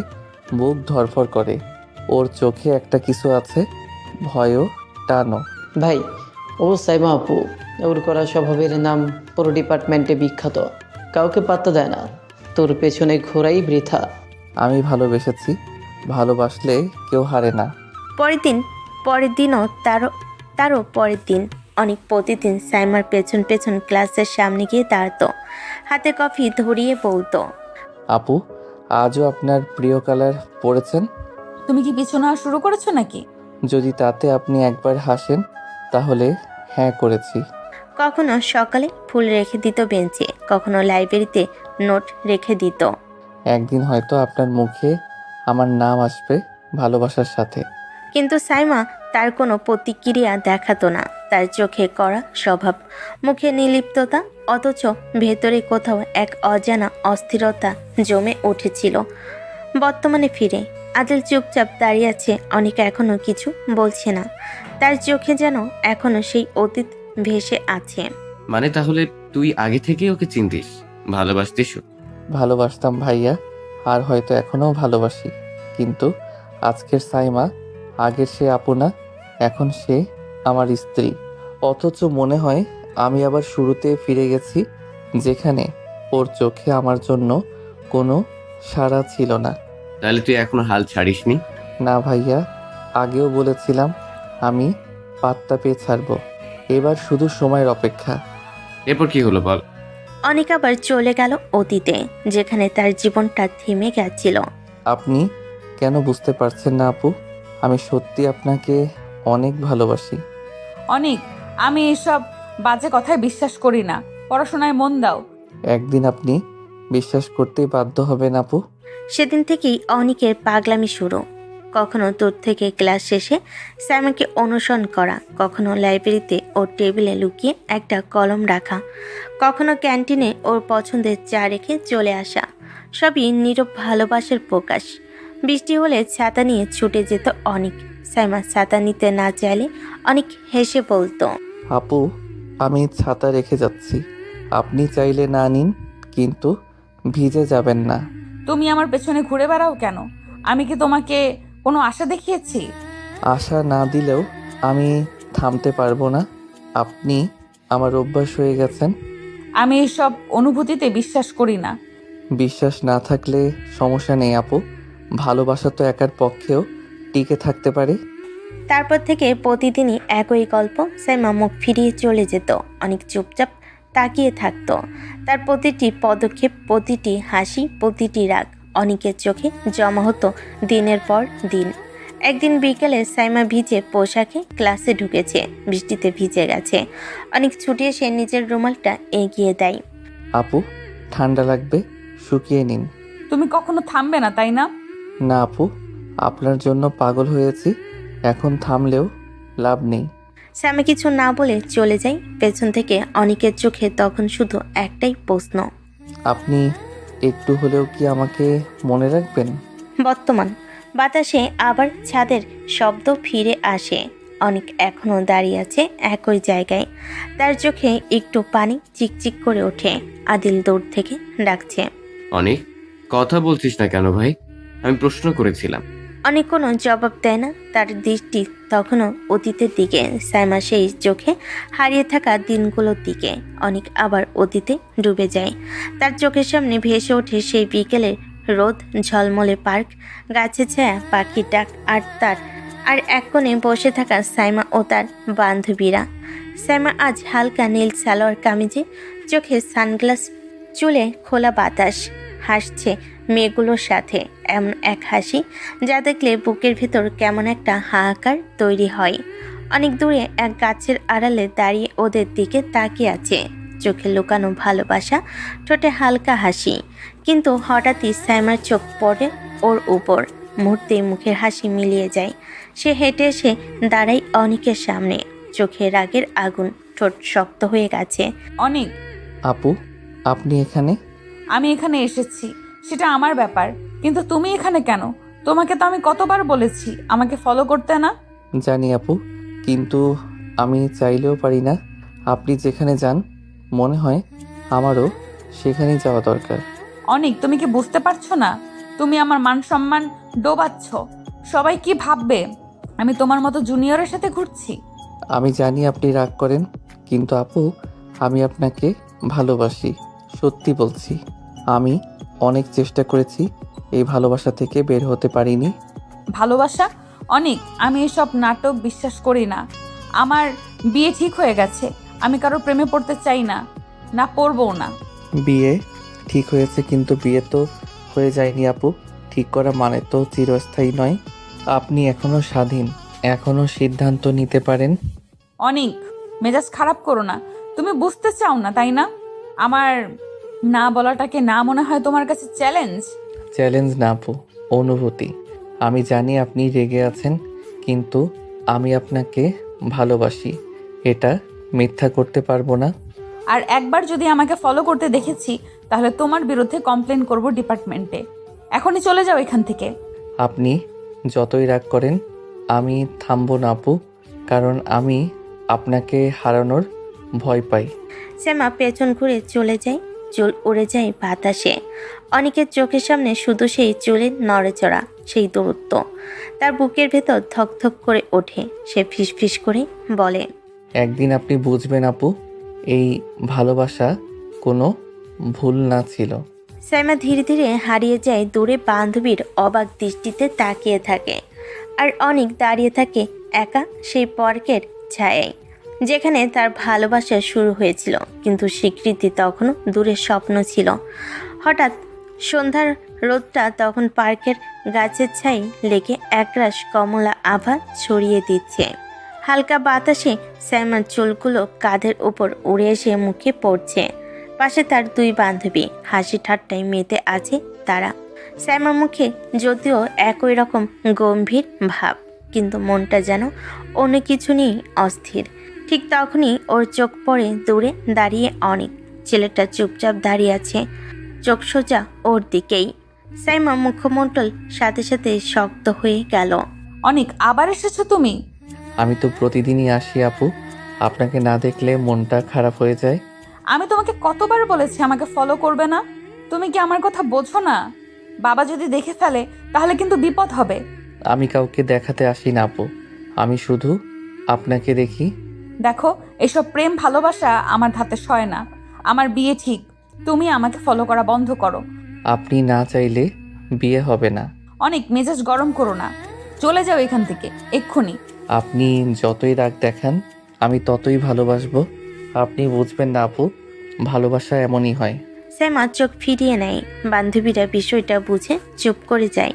বুক ধরফর করে। ওর চোখে একটা কিছু আছে, ভয়ও টানও। ভাই, ও সাইমা আপু, ওর করা স্বভাবের নাম পুরো ডিপার্টমেন্টে বিখ্যাত। কাউকে পাত্তা দেয় না, তোর পেছনে ঘোরাই বৃথা। আমি ভালোবেসেছি, ভালোবাসলে কেউ হারে না। পরের দিনও তারও পরের দিন অনেক প্রতিদিন সাইমার পেছন পেছন ক্লাসের সামনে গিয়ে দাঁড়াতো, হাতে কফি ধরিয়ে বলতো, আপু, আজও আপনার প্রিয় কালার পরেছেন? তুমি কি পিছু নেওয়া শুরু করেছো নাকি? যদি তাতে আপনি একবার হাসেন, তাহলে হ্যাঁ করেছি। কখনো সকালে ফুল রেখে দিত বেঞ্চে, কখনো লাইব্রেরিতে নোট রেখে দিত। একদিন হয়তো আপনার মুখে আমার নাম আসবে ভালোবাসার সাথে। কিন্তু সাইমা তার কোনো প্রতিক্রিয়া দেখাতো না। তার চোখে কড়া স্বভাব, মুখে নির্লিপ্ততা, অথচ ভেতরে কোথাও এক অজানা অস্থিরতা জমে উঠেছিল। বর্তমানে ফিরে আদিল চুপচাপ দাঁড়িয়ে আছে। অনেক এখনো কিছু বলছে না। তার চোখে যেন এখনো সেই অতীত ভেসে আছে। মানে তাহলে তুই আগে থেকেই ওকে চিনতিস, ভালোবাসতিস? ভালোবাসতাম ভাইয়া, আর হয়তো এখনও ভালোবাসি। কিন্তু আজকের সাইমা আগের সে আপু না, এখন সে আমার স্ত্রী। অথচ মনে হয় আমি আবার শুরুতে ফিরে গেছি, যেখানে ওর চোখে আমার জন্য কোনো সাড়া ছিল না। তাহলে তুই এখনো হাল ছাড়িসনি? না ভাইয়া, আগেও বলেছিলাম আমি পাত্তা পেয়ে ছাড়বো। এবার শুধু সময়ের অপেক্ষা। এরপর কি হলো বল? অনেক আবার চলে গেল অতীতে, যেখানে তার জীবনটা থেমে গেছিল। আপনি কেন বুঝতে পারছেন না আপু? আমি সত্যি আপনাকে অনেক ভালোবাসি। অনেক, আমি এসব বাজে কথায় বিশ্বাস করি না। পড়াশোনায় মন দাও। একদিন আপনি বিশ্বাস করতেই বাধ্য হবেন আপু। সেদিন থেকেই অনিকের পাগলামি শুরু। কখনো দূর থেকে ক্লাস শেষে সাইমাকে অনুসরণ করা, কখনো লাইব্রেরিতে ওর টেবিলে লুকিয়ে একটা কলম রাখা, কখনো ক্যান্টিনে ওর পছন্দের চা রেখে চলে আসা। সবই নীরব ভালোবাসার প্রকাশ। বৃষ্টি হলে ছাতা নিয়ে ছুটে যেত অনিক। সাইমা ছাতা নিতে না চাইলে অনিক হেসে বলতো, আপু, আমি ছাতা রেখে যাচ্ছি, আপনি চাইলে না নিন, কিন্তু ভিজে যাবেন না। তুমি আমার পেছনে ঘুরে বেড়াও কেন? আমি কি তোমাকে কোনো আশা দেখিয়েছি? আশা না দিলেও আমি থামতে পারবো না। আপনি আমার অভ্যাস হয়ে গেছেন। আমি এসব অনুভূতিতে বিশ্বাস করি না। বিশ্বাস না থাকলে সমস্যা নেই আপু, ভালোবাসা তো একার পক্ষেও টিকে থাকতে পারে। তারপর থেকে প্রতিদিনই একই গল্প। সাইমা মুখ ফিরিয়ে চলে যেত। অনেক চুপচাপ তাকিয়ে থাকতো। তার প্রতিটি পদক্ষেপ, প্রতিটি হাসি, প্রতিটি রাগ অনেকের চোখে জমা হতো দিনের পর দিন। একদিন বিকেলে সাইমা ভিজে পোশাকে ক্লাসে ঢুকেছে। বৃষ্টিতে ভিজে গেছে। অনেক ছুটে এসে নিজের রুমালটা এগিয়ে দেয়। আপু, ঠান্ডা লাগবে, শুকিয়ে নিন। তুমি কখনো থামবে না, তাই না? না আপু, আপনার জন্য পাগল হয়েছি, এখন থামলেও লাভ নেই। সাইমা কিছু না বলে চলে যায়। পেছন থেকে অনেকের চোখে তখন শুধু একটাই প্রশ্ন, আপনি একটু হলেও কি আমাকে মনে রাখবেন? বর্তমান বাতাসে আবার ছাদের শব্দ ফিরে আসে। অনেক এখনো দাঁড়িয়ে আছে একই জায়গায়। তার চোখে একটু পানি চিকচিক করে ওঠে। আদিল দূর থেকে ডাকছে, অনেক কথা বলছিস না কেন ভাই? আমি প্রশ্ন করেছিলাম। অনেক কোনো জবাব দেয় না। তার দৃষ্টি তখনও অতীতের দিকে, সাইমা সেই চোখে হারিয়ে থাকা দিনগুলোর দিকে। অনেক আবার অতীতে ডুবে যায়। তার চোখের সামনে ভেসে ওঠে সেই বিকেলের রোদ, ঝলমলে পার্ক, গাছে ছায়া, পাখির ডাক, আর এক কোণে বসে থাকা সাইমা ও তার বান্ধবীরা। সাইমা আজ হালকা নীল সালোয়ার কামিজে, চোখে সানগ্লাস, চুলে খোলা বাতাস, হাসছে মেয়েগুলোর সাথে। এমন এক হাসি যা দেখলে বুকের ভেতর কেমন একটা হাহাকার তৈরি হয়। অনেক দূরে এক গাছের আড়ালে দাঁড়িয়ে ওদের দিকে তাকিয়ে আছে। চোখে লুকানো ভালোবাসা, ঠোঁটে হালকা হাসি। কিন্তু হঠাৎই সাইমার চোখ পড়ে ওর উপর। মুহূর্তেই মুখের হাসি মিলিয়ে যায়। সে হেঁটে এসে দাঁড়ায় অনেকের সামনে। চোখে রাগের আগুন, ঠোঁট শক্ত হয়ে গেছে। অনেক, আপু, আপনি এখানে? আমি এখানে এসেছি, সেটা আমার ব্যাপার, কিন্তু তুমি এখানে কেন? তোমাকে তো আমি কতবার বলেছি আমাকে ফলো করতে না। জানি আপু, কিন্তু আমি চাইলেও পারি না। আপনি যেখানে যান মনে হয় আমারও সেখানেই যাওয়া দরকার। অনেক, তুমি কি বুঝতে পারছো না? তুমি আমার মান সম্মান ডোবাচ্ছ। সবাই কি ভাববে আমি তোমার মতো জুনিয়রের সাথে ঘুরছি? আমি জানি আপনি রাগ করেন, কিন্তু আপু, আমি আপনাকে ভালোবাসি, সত্যি বলছি। আমি অনেক চেষ্টা করেছি, এই ভালোবাসা থেকে বের হতে পারিনি। ভালোবাসা? অনেক, আমি এসব নাটক বিশ্বাস করি না। আমার বিয়ে ঠিক হয়ে গেছে। আমি কারোর প্রেমে পড়তে চাই না, না পড়বও না। বিয়ে ঠিক হয়েছে, কিন্তু বিয়ে তো হয়ে যায়নি আপু। ঠিক করা মানে তো চিরস্থায়ী নয়। আপনি এখনো স্বাধীন, এখনো সিদ্ধান্ত নিতে পারেন। অনেক, মেজাজ খারাপ করো না। তুমি বুঝতে চাও না, তাই না? আমার না বলাটাকে না মনে হয় তোমার কাছে চ্যালেঞ্জ? চ্যালেঞ্জ না আপু, অনুভূতি। আমি জানি আপনি রেগে আছেন, কিন্তু আমি আপনাকে ভালোবাসি, এটা মিথ্যা করতে পারবো না। আর একবার যদি আমাকে ফলো করতে দেখেছি, তাহলে তোমার বিরুদ্ধে কমপ্লেন করব ডিপার্টমেন্টে। এখনই চলে যাও এখান থেকে। আপনি যতই রাগ করেন, আমি থামবো না আপু, কারণ আমি আপনাকে হারানোর ভয় পাই। শ্যামা পেছন ঘুরে চলে যায়। চুল উড়ে যায় বাতাসে। অনেকের চোখের সামনে শুধু সেই চুলের নড়েচড়া, সেই দূরত্ব। তার বুকের ভেতর ধকধক করে ওঠে। সে ফিসফিস করে বলে, একদিন আপনি বুঝবেন আপু, এই ভালোবাসা কোনো ভুল না ছিল। সাইমা ধীরে ধীরে হারিয়ে যায় দূরে। বান্ধবীর অবাক দৃষ্টিতে তাকিয়ে থাকে। আর অনেক দাঁড়িয়ে থাকে একা সেই পার্কের ছায়ায়। যেখানে তার ভালোবাসা শুরু হয়েছিল, কিন্তু স্বীকৃতি তখনও দূরের স্বপ্ন ছিল। হঠাৎ সন্ধ্যার রোদটা তখন পার্কের গাছের ছাই লেগে একরাশ কমলা আভা ছড়িয়ে দিচ্ছে। হালকা বাতাসে সাইমার চুলগুলো কাঁধের উপর উড়ে এসে মুখে পড়ছে। পাশে তার দুই বান্ধবী হাসি ঠাট্টায় মেতে আছে তারা। সাইমার মুখে যদিও একই রকম গম্ভীর ভাব, কিন্তু মনটা যেন অন্য কিছু নিয়ে অস্থির। ঠিক তখনই ওর চোখ পড়ে দূরে দাঁড়িয়ে অনেক। ছেলেটা চুপচাপ দাঁড়িয়ে আছে, চোখ সোজা ওর দিকেই। সাইমার মুখমণ্ডল সাথে সাথে শক্ত হয়ে গেল। অনেক, আবার এসেছো তুমি? আমি তো প্রতিদিনই আসি আপু, আপনাকে না দেখলে মনটা খারাপ হয়ে যায়। আমি তোমাকে কতবার বলেছি আমাকে ফলো করবে না? তুমি কি আমার কথা বোঝো না? বাবা যদি দেখে ফেলে তাহলে কিন্তু বিপদ হবে। আমি কাউকে দেখাতে আসি না আপু, আমি শুধু আপনাকে দেখি। দেখো, এসব প্রেম ভালোবাসা আমার ধাতে সয় না। আমার বিয়ে ঠিক, তুমি আমাকে ফলো করা বন্ধ করো। আপনি না চাইলে বিয়ে হবে না। অনেক মেজাজ গরম করো না, চলে যাও এখান থেকে এক্ষুনি। আপনি যতই রাগ দেখান আমি ততই ভালোবাসবো। আপনি বুঝবেন না আপু, ভালোবাসা এমনই হয়। সাইমা চোখ ফিরিয়ে নেয়। বান্ধবীরা বিষয়টা বুঝে চুপ করে যায়।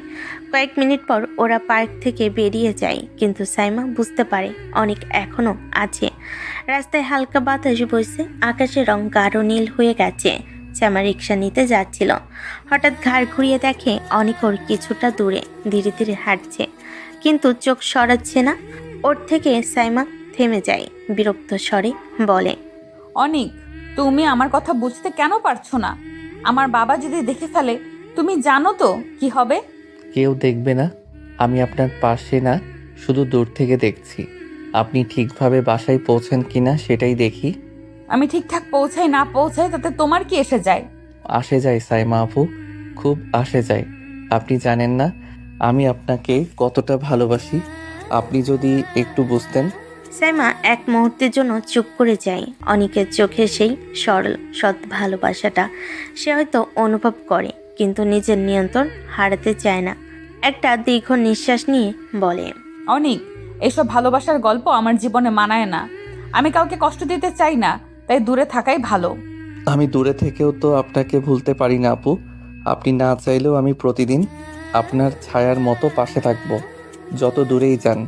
কয়েক মিনিট পর ওরা পার্ক থেকে বেরিয়ে যায়, কিন্তু সাইমা বুঝতে পারে অনেক এখনো আছে। রাস্তায় হালকা বাতাস বইছে, আকাশের রং গাঢ় নীল হয়ে গেছে। সাইমা রিক্সা নিতে যাচ্ছিল, হঠাৎ ঘাড় ঘুরিয়ে দেখে অনেক ওর কিছুটা দূরে ধীরে ধীরে হাঁটছে, কিন্তু চোখ সরাচ্ছে না ওর থেকে। সাইমা থেমে যায়, বিরক্ত স্বরে বলে, অনেক, তুমি আমার কথা বুঝতে কেন পারছো না? আমার বাবা যদি দেখে ফেলে তুমি জানো তো কি হবে। কেউ দেখবে না, আমি আপনার পাশে না, শুধু দূর থেকে দেখছি। আপনি ঠিকভাবে বাসায় পৌঁছেন কিনা সেটাই দেখি। আমি ঠিকঠাক পৌঁছাই না পৌঁছাই তাতে তোমার কি এসে যায়? আসে যায় সাইমা আপু, খুব আসে যায়। আপনি জানেন না আমি আপনাকে কতটা ভালোবাসি। আপনি যদি একটু বুঝতেন। সাইমা এক মুহূর্তের জন্য চুপ করে যায়। অনেকের চোখে সেই সরল সৎ ভালোবাসাটা সে হয়তো অনুভব করে, কিন্তু নিজের নিয়ন্ত্রণ হারাতে চায় না। একটা দীর্ঘ নিঃশ্বাস নিয়ে বলে, অনেক, এসব ভালোবাসার গল্প আমার জীবনে মানায় না। আমি কাউকে কষ্ট দিতে চাই না, তাই দূরে থাকাই ভালো। আমি দূরে থেকেও তো আপনাকে ভুলতে পারি না আপু। আপনি না চাইলেও আমি প্রতিদিন আপনার ছায়ার মতো পাশে থাকবো, যত দূরেই যান।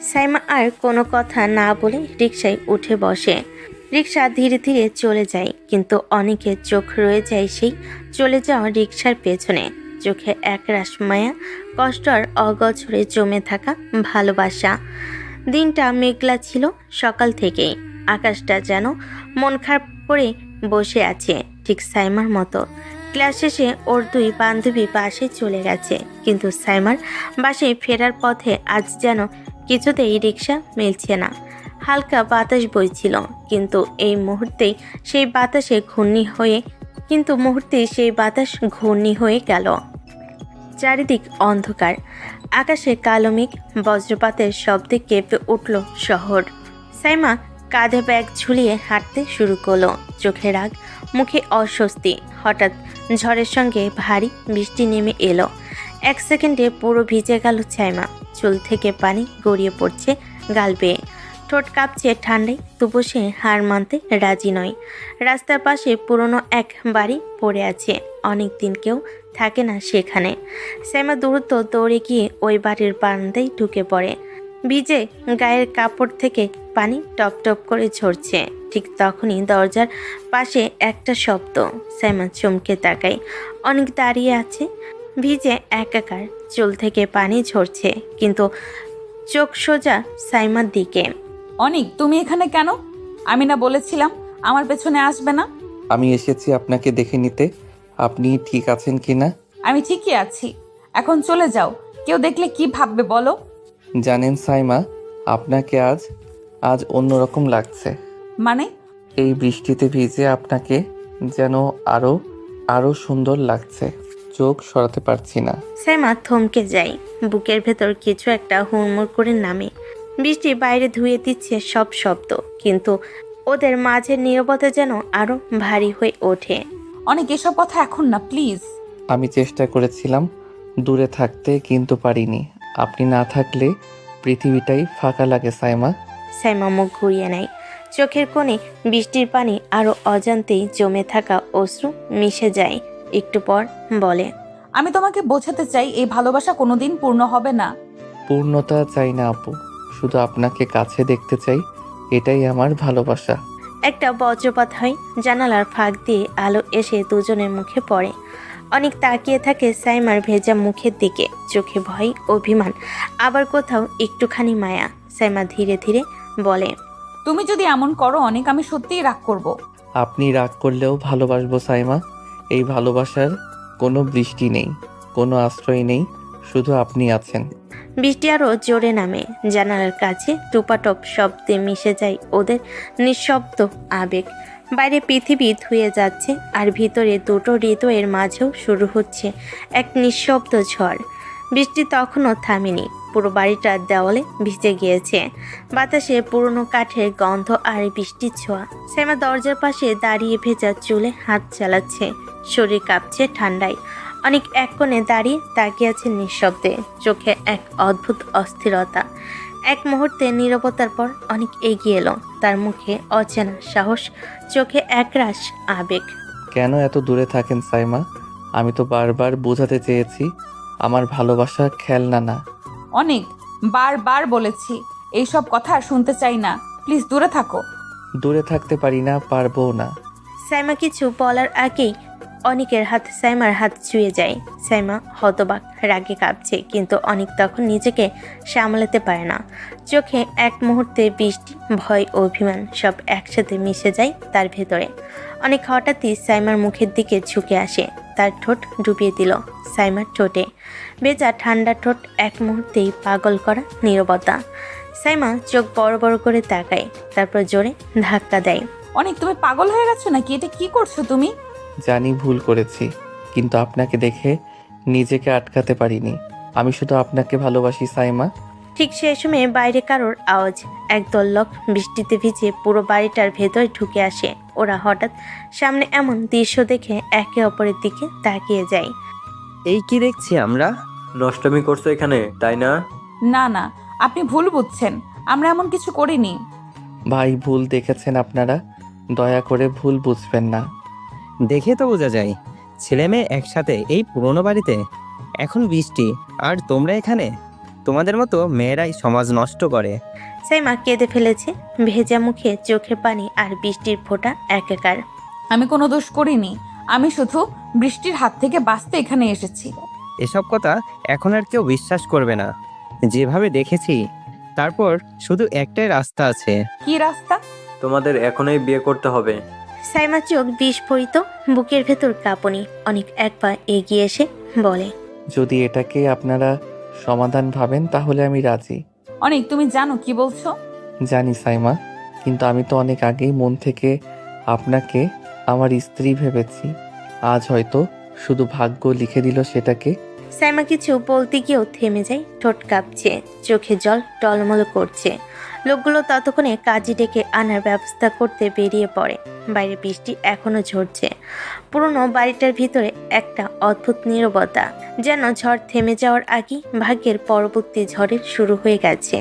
সাইমা আর কোনো কথা না বলে রিকশায় উঠে বসে। রিকশা ধীরে ধীরে চলে যায়, কিন্তু অনেকের চোখ রয়ে যায় সেই চলে যাওয়া রিকশার পেছনে। চোখে একরাশ মায়া, কষ্ট আর অগোচরে জমে থাকা ভালোবাসা। দিনটা মেঘলা ছিল সকাল থেকেই। আকাশটা যেন মন খারাপ করে বসে আছে, ঠিক সাইমার মতো। ক্লাস শেষে ওর দুই বান্ধবী বাসে চলে গেছে, কিন্তু সাইমার বাসে ফেরার পথে আজ যেন কিছুতেই রিক্সা মিলছে না। হালকা বাতাস বইছিল, কিন্তু মুহূর্তেই সেই বাতাস ঘূর্ণি হয়ে গেল। চারিদিক অন্ধকার, আকাশে কালো মেঘ, বজ্রপাতের শব্দে কেঁপে উঠল শহর। সাইমা কাঁধে ব্যাগ ঝুলিয়ে হাঁটতে শুরু করলো, চোখে রাগ, মুখে অস্বস্তি। হঠাৎ ঝড়ের সঙ্গে ভারী বৃষ্টি নেমে এলো। এক সেকেন্ডে পুরো ভিজে গেল সাইমা। চুল থেকে পানি গড়িয়ে পড়ছে গাল বেয়ে, ঠোঁট কাঁপছে ঠান্ডায়, তবু সে হার মানতে রাজি নয়। রাস্তার পাশে পুরনো এক বাড়ি পড়ে আছে, অনেক দিন কেউ থাকে না সেখানে। সাইমা দ্রুত দৌড়ে গিয়ে ওই বাড়ির বারান্দায় ঢুকে পড়ে। ভিজে গায়ের কাপড় থেকে পানি টপ টপ করে ঝরছে। ঠিক তখনই দরজার পাশে একটা শব্দ। সাইমা চমকে তাকায়। অনেক দাঁড়িয়ে আছে, ভিজে একাকার, চুল থেকে পানি ঝরছে, কিন্তু চোখ সোজা সাইমার দিকে। অনেক, তুমি এখানে কেন? আমি না বলেছিলাম আমার পেছনে আসবে না? আমি এসেছি আপনাকে দেখে নিতে, আপনি ঠিক আছেন কিনা। আমি ঠিকই আছি, এখন চলে যাও। কেউ দেখলে কি ভাববে বলো? জানেন সাইমা, আপনাকে আজ অন্যরকম লাগছে। মানে? এই বৃষ্টিতে ভিজে আপনাকে যেন আরো সুন্দর লাগছে, চোখ সরাতে পারছি না। সাইমা থমকে যায়, বুকের ভেতর কিছু একটা হুড়মুড় করে নামে। বৃষ্টি বাইরে ধুয়ে দিচ্ছে সব শব্দ, কিন্তু ওদের মাঝের নীরবতা যেন আরো ভারী হয়ে ওঠে। অনেক, এসব কথা এখন না প্লিজ। আমি চেষ্টা করেছিলাম দূরে থাকতে, কিন্তু পারিনি। আপনি না থাকলে পৃথিবীটাই ফাঁকা লাগে সাইমা। সাইমা মুখ ঘুরিয়ে নেয়, চোখের কোণে বৃষ্টির পানি আরও অজান্তেই জমে থাকা অশ্রু মিশে যায়। একটু পর বলে, আমি তোমাকে বোঝাতে চাই এই ভালোবাসা কোনোদিন পূর্ণ হবে না। পূর্ণতা চাই না আপু, শুধু আপনাকে কাছে দেখতে চাই, এটাই আমার ভালোবাসা। একটা বজ্রপাত হয়, জানালার ফাঁক দিয়ে আলো এসে দুজনের মুখে পড়ে। অনেক তাকিয়ে থাকে সাইমার ভেজা মুখের দিকে, চোখে ভয়, অভিমান, আবার কোথাও একটুখানি মায়া। সাইমা ধীরে ধীরে বলে, তুমি যদি এমন করো অনেক, আমি সত্যিই রাগ করব। আপনি রাগ করলেও ভালোবাসবো সাইমা। এই ভালোবাসার কোনো বৃষ্টি নেই, কোনো আশ্রয় নেই, শুধু আপনি আছেন। বৃষ্টি আরও জোরে নামে। জানালার কাছে টুপাটপ শব্দে মিশে যায় ওদের নিঃশব্দ আবেগ। বাইরে পৃথিবী ধুয়ে যাচ্ছে, আর ভিতরে দুটো হৃদয়ের মাঝেও শুরু হচ্ছে এক নিঃশব্দ ঝড়। বৃষ্টি তখনও থামেনি, পুরো বাড়িটার দেওয়ালে ভিজে গিয়েছে। বাতাসে পুরনো কাঠের গন্ধ আর বৃষ্টির ছোঁয়া। সাইমা দরজার পাশে দাঁড়িয়ে ভেজা চুলে হাত চালাচ্ছে, শরীর কাঁপছে ঠান্ডায়। অনেক এক কোণে দাঁড়িয়ে তাকিয়ে আছে নিঃশব্দে, চোখে এক অদ্ভুত অস্থিরতা। এক মুহূর্তে নীরবতার পর অনেক এগিয়ে এলো, তার মুখে অচেনা সাহস, চোখে একরাশ আবেগ। কেন এত দূরে থাকেন সাইমা? আমি তো বারবার বোঝাতে চেয়েছি আমার ভালোবাসা খেলনা না। অনেক বারবার বলেছি এইসব কথা শুনতে চাই না, প্লিজ দূরে থাকো। দূরে থাকতে পারি না, পারবও না। সাইমা কিছু বলার আগেই অনিকের হাত সাইমার হাত ছুঁয়ে যায়। সাইমা হতবাক, রাগে কাঁপছে, কিন্তু অনিক তখন নিজেকে সামলাতে পারে না। চোখে এক মুহূর্তে বৃষ্টি, ভয়, অভিমান সব একসাথে মিশে যায় তার ভেতরে। অনেক হঠাৎই সাইমার মুখের দিকে ঝুঁকে আসে, তার ঠোঁট ডুবিয়ে দিল সাইমার ঠোঁটে। ভেজা ঠান্ডা ঠোঁট, এক মুহূর্তেই পাগল করা নীরবতা। সাইমা চোখ বড় বড় করে তাকায়, তারপর জোরে ধাক্কা দেয়। অনেক, তুমি পাগল হয়ে গেছো নাকি? এটা কি করছো তুমি? জানি ভুল করেছি, কিন্তু আপনাকে দেখে নিজেকে আটকাতে পারিনি। আমি শুধু আপনাকে ভালোবাসি সাইমা। ঠিক সেই সময়ে বাইরে কারোর আওয়াজ। একদল লোক বৃষ্টিতে ভিজে পুরো বাড়িটার ভেতরে ঢুকে আসে। ওরা হঠাৎ সামনে এমন দৃশ্য দেখে একে অপরের দিকে তাকিয়ে যায়। এই কি দেখছি আমরা? নষ্টমী করছো এখানে, তাই না? না না, আপনি ভুল বুঝছেন, আমরা এমন কিছু করিনি। ভাই, ভুল দেখেছেন আপনারা, দয়া করে ভুল বুঝবেন না। দেখে তো বোঝা যায় ছেলে মেয়ে একসাথে এই পুরনো বাড়িতে। এখন বৃষ্টি আর তোমরা এখানে। তোমাদের মতো মেয়েরাই সমাজ নষ্ট করে। সাইমা কেঁদে ফেলেছে, ভেজা মুখে চোখে পানি আর বৃষ্টির ফোঁটা একাকার। আমি কোনো দোষ করিনি, আমি শুধু বৃষ্টির হাত থেকে বাঁচতে এখানে এসেছি। এসব কথা এখন আর কেউ বিশ্বাস করবে না। যেভাবে দেখেছি, তারপর শুধু একটাই রাস্তা আছে। কি রাস্তা? তোমাদের এখনই বিয়ে করতে হবে। সাইমা চোখ বিস্ফোরিত, বুকের ভেতর কাঁপুনি। অনেক এক পা এগিয়ে এসে বলে, যদি এটাকে আপনারা সমাধান ভাবেন তাহলে আমি রাজি। অনেক, তুমি জানো কি বলছো? জানি সাইমা, কিন্তু আমি তো অনেক আগেই মন থেকে আপনাকে আমার স্ত্রী ভেবেছি। আজ হয়তো শুধু ভাগ্য লিখে দিল সেটাকে। সাইমা কিছু বলতে গিয়েও থেমে যায়, ঠোঁট কাঁপছে, চোখে জল টলমল করছে। লোকগুলো ততক্ষণে কাজী ডেকে আনার ব্যবস্থা করতে বেরিয়ে পড়ে। বাইরে বৃষ্টি এখনো ঝরছে। পুরনো বাড়িটার ভিতরে একটা অদ্ভুত নীরবতা, যেন ঝড় থেমে যাওয়ার আগেই ভাগ্যের পরবর্তী ঝড়ের শুরু হয়ে গেছে।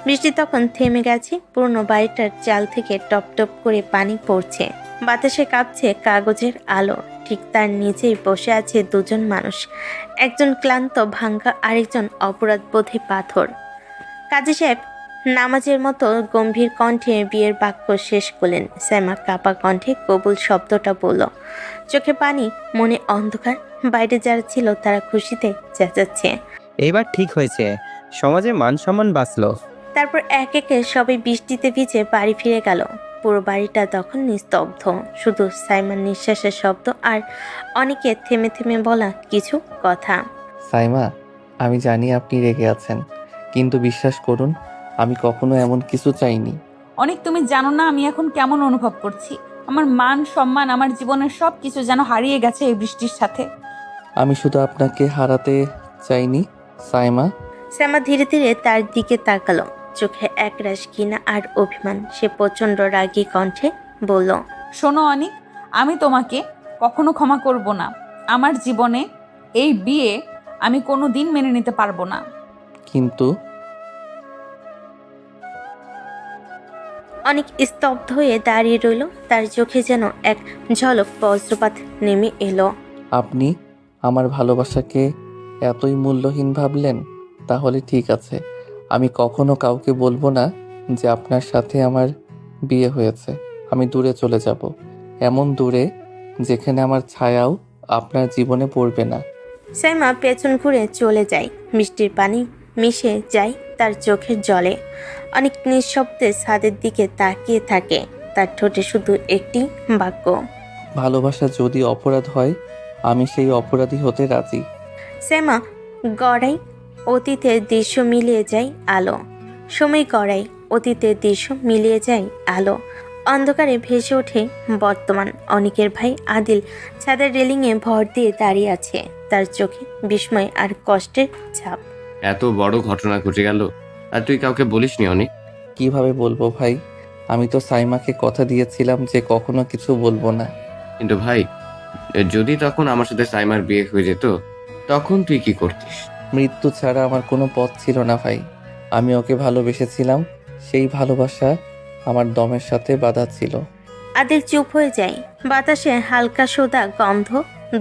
বৃষ্টি তখন থেমে গেছে, পুরনো বাড়িটার চাল থেকে টপ টপ করে পানি পড়ছে। বাতাসে কাঁপছে কাগজের আলো। ঠিক তার নিচেই বসে আছে দুজন মানুষ, একজন ক্লান্ত ভাঙ্গা, আরেকজন অপরাধবোধে পাথর। কাজী সাহেব নামাজের মতো গম্ভীর কণ্ঠে বিয়ের বাক্য শেষ করলেন। সাইমা কাপা কণ্ঠে কবুল শব্দটা বলল, চোখে পানি, মনে অন্ধকার। বাইরে যারা ছিল তারা খুশিতে চেঁচাচ্ছে, এইবার ঠিক হয়েছে, সমাজে মান সম্মান বাঁচলো। তারপর এক একে সবাই বৃষ্টিতে ভিজে বাড়ি ফিরে গেল। পুরো বাড়িটা তখন নিস্তব্ধ, শুধু সাইমার নিঃশ্বাসের শব্দ আর অনেকে থেমে থেমে বলা কিছু কথা। সাইমা, আমি জানি আপনি রেগে আছেন, কিন্তু বিশ্বাস করুন আমি কখনো এমন কিছু চাইনি। অনেক, তুমি জানো না আমি এখন কেমন অনুভব করছি। আমার মান সম্মান, আমার জীবনের সব কিছু যেন হারিয়ে গেছে এই বৃষ্টির সাথে। আমি শুধু আপনাকে হারাতে চাইনি সাইমা। সাইমা ধীরে ধীরে তার দিকে তাকালো, চোখে একরাশ ঘৃণা আর অভিমান। সে প্রচণ্ড রাগী কণ্ঠে বলল, শোনো অনিক, আমি তোমাকে কখনো ক্ষমা করব না। আমার জীবনে এই বিয়ে আমি কোনো দিন মেনে নিতে পারবো না। কিন্তু অনেক স্তব্ধ হয়ে দাঁড়িয়ে রইল, তার চোখে যেন এক ঝলক বজ্রপাত নেমে এলো। আপনি আমার ভালোবাসাকে এতই মূল্যহীন ভাবলেন? তাহলে ঠিক আছে, আমি কখনো কাউকে বলবো না যে আপনার সাথে আমার বিয়ে হয়েছে। আমি দূরে চলে যাব, এমন দূরে যেখানে আমার ছায়াও আপনার জীবনে পড়বে না। সাইমা পেছন ঘুরে চলে যায়, বৃষ্টির পানি মিশে যায় তার চোখের জলে। অনেক নিঃশব্দে ছাদের দিকে তাকিয়ে থাকে, তার ঠোঁটে শুধু একটি বাক্য, ভালোবাসা যদি অপরাধ হয়, আমি সেই অপরাধী হতে রাজি। সাইমা গড়াই, অতীতের দৃশ্য মিলিয়ে যায় আলো। সময় গড়াই, অতীতের দৃশ্য মিলিয়ে যায় আলো। অন্ধকারে ভেসে ওঠে বর্তমান। অনিকের ভাই আদিল ছাদের রেলিংয়ে ভর দিয়ে দাঁড়িয়ে আছে, তার চোখে বিস্ময় আর কষ্টের ছাপ। এত বড় ঘটনা ঘটে গেল আর তুই কাউকে বলিসনি অনেক? কিভাবে বলবো ভাই? আমি তো সাইমাকে কথা দিয়েছিলাম যে কখনো কিছু বলবো না। কিন্তু ভাই, যদি তখন আমার সাথে সাইমার বিয়ে হয়ে যেত, তখন তুই কি করতিস? মৃত্যু ছাড়া আমার কোনো পথ ছিল না ভাই। আমি ওকে ভালোবেসেছিলাম, সেই ভালোবাসা আমার দমের সাথে বাঁধা ছিল। আদিল চুপ হয়ে যায়, বাতাসে হালকা সোদা গন্ধ।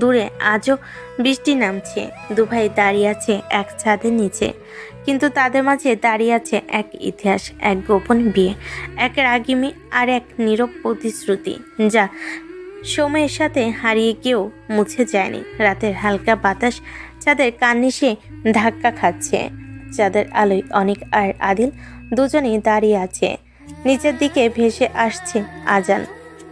দূরে আজও বৃষ্টি নামছে, দুভাই দাঁড়িয়ে আছে এক ছাদের নিচে, কিন্তু তাদের মাঝে দাঁড়িয়ে আছে এক ইতিহাস, এক গোপন বিয়ে, এক রাগিমি আর এক নীরব প্রতিশ্রুতি, যা সময়ের সাথে হারিয়ে গিয়েও মুছে যায়নি। রাতের হালকা বাতাস চাঁদের কার্নিশে ধাক্কা খাচ্ছে, চাঁদের আলোয় অনেক আর আদিল দুজনেই দাঁড়িয়ে আছে। নিচের দিকে ভেসে আসছে আজান,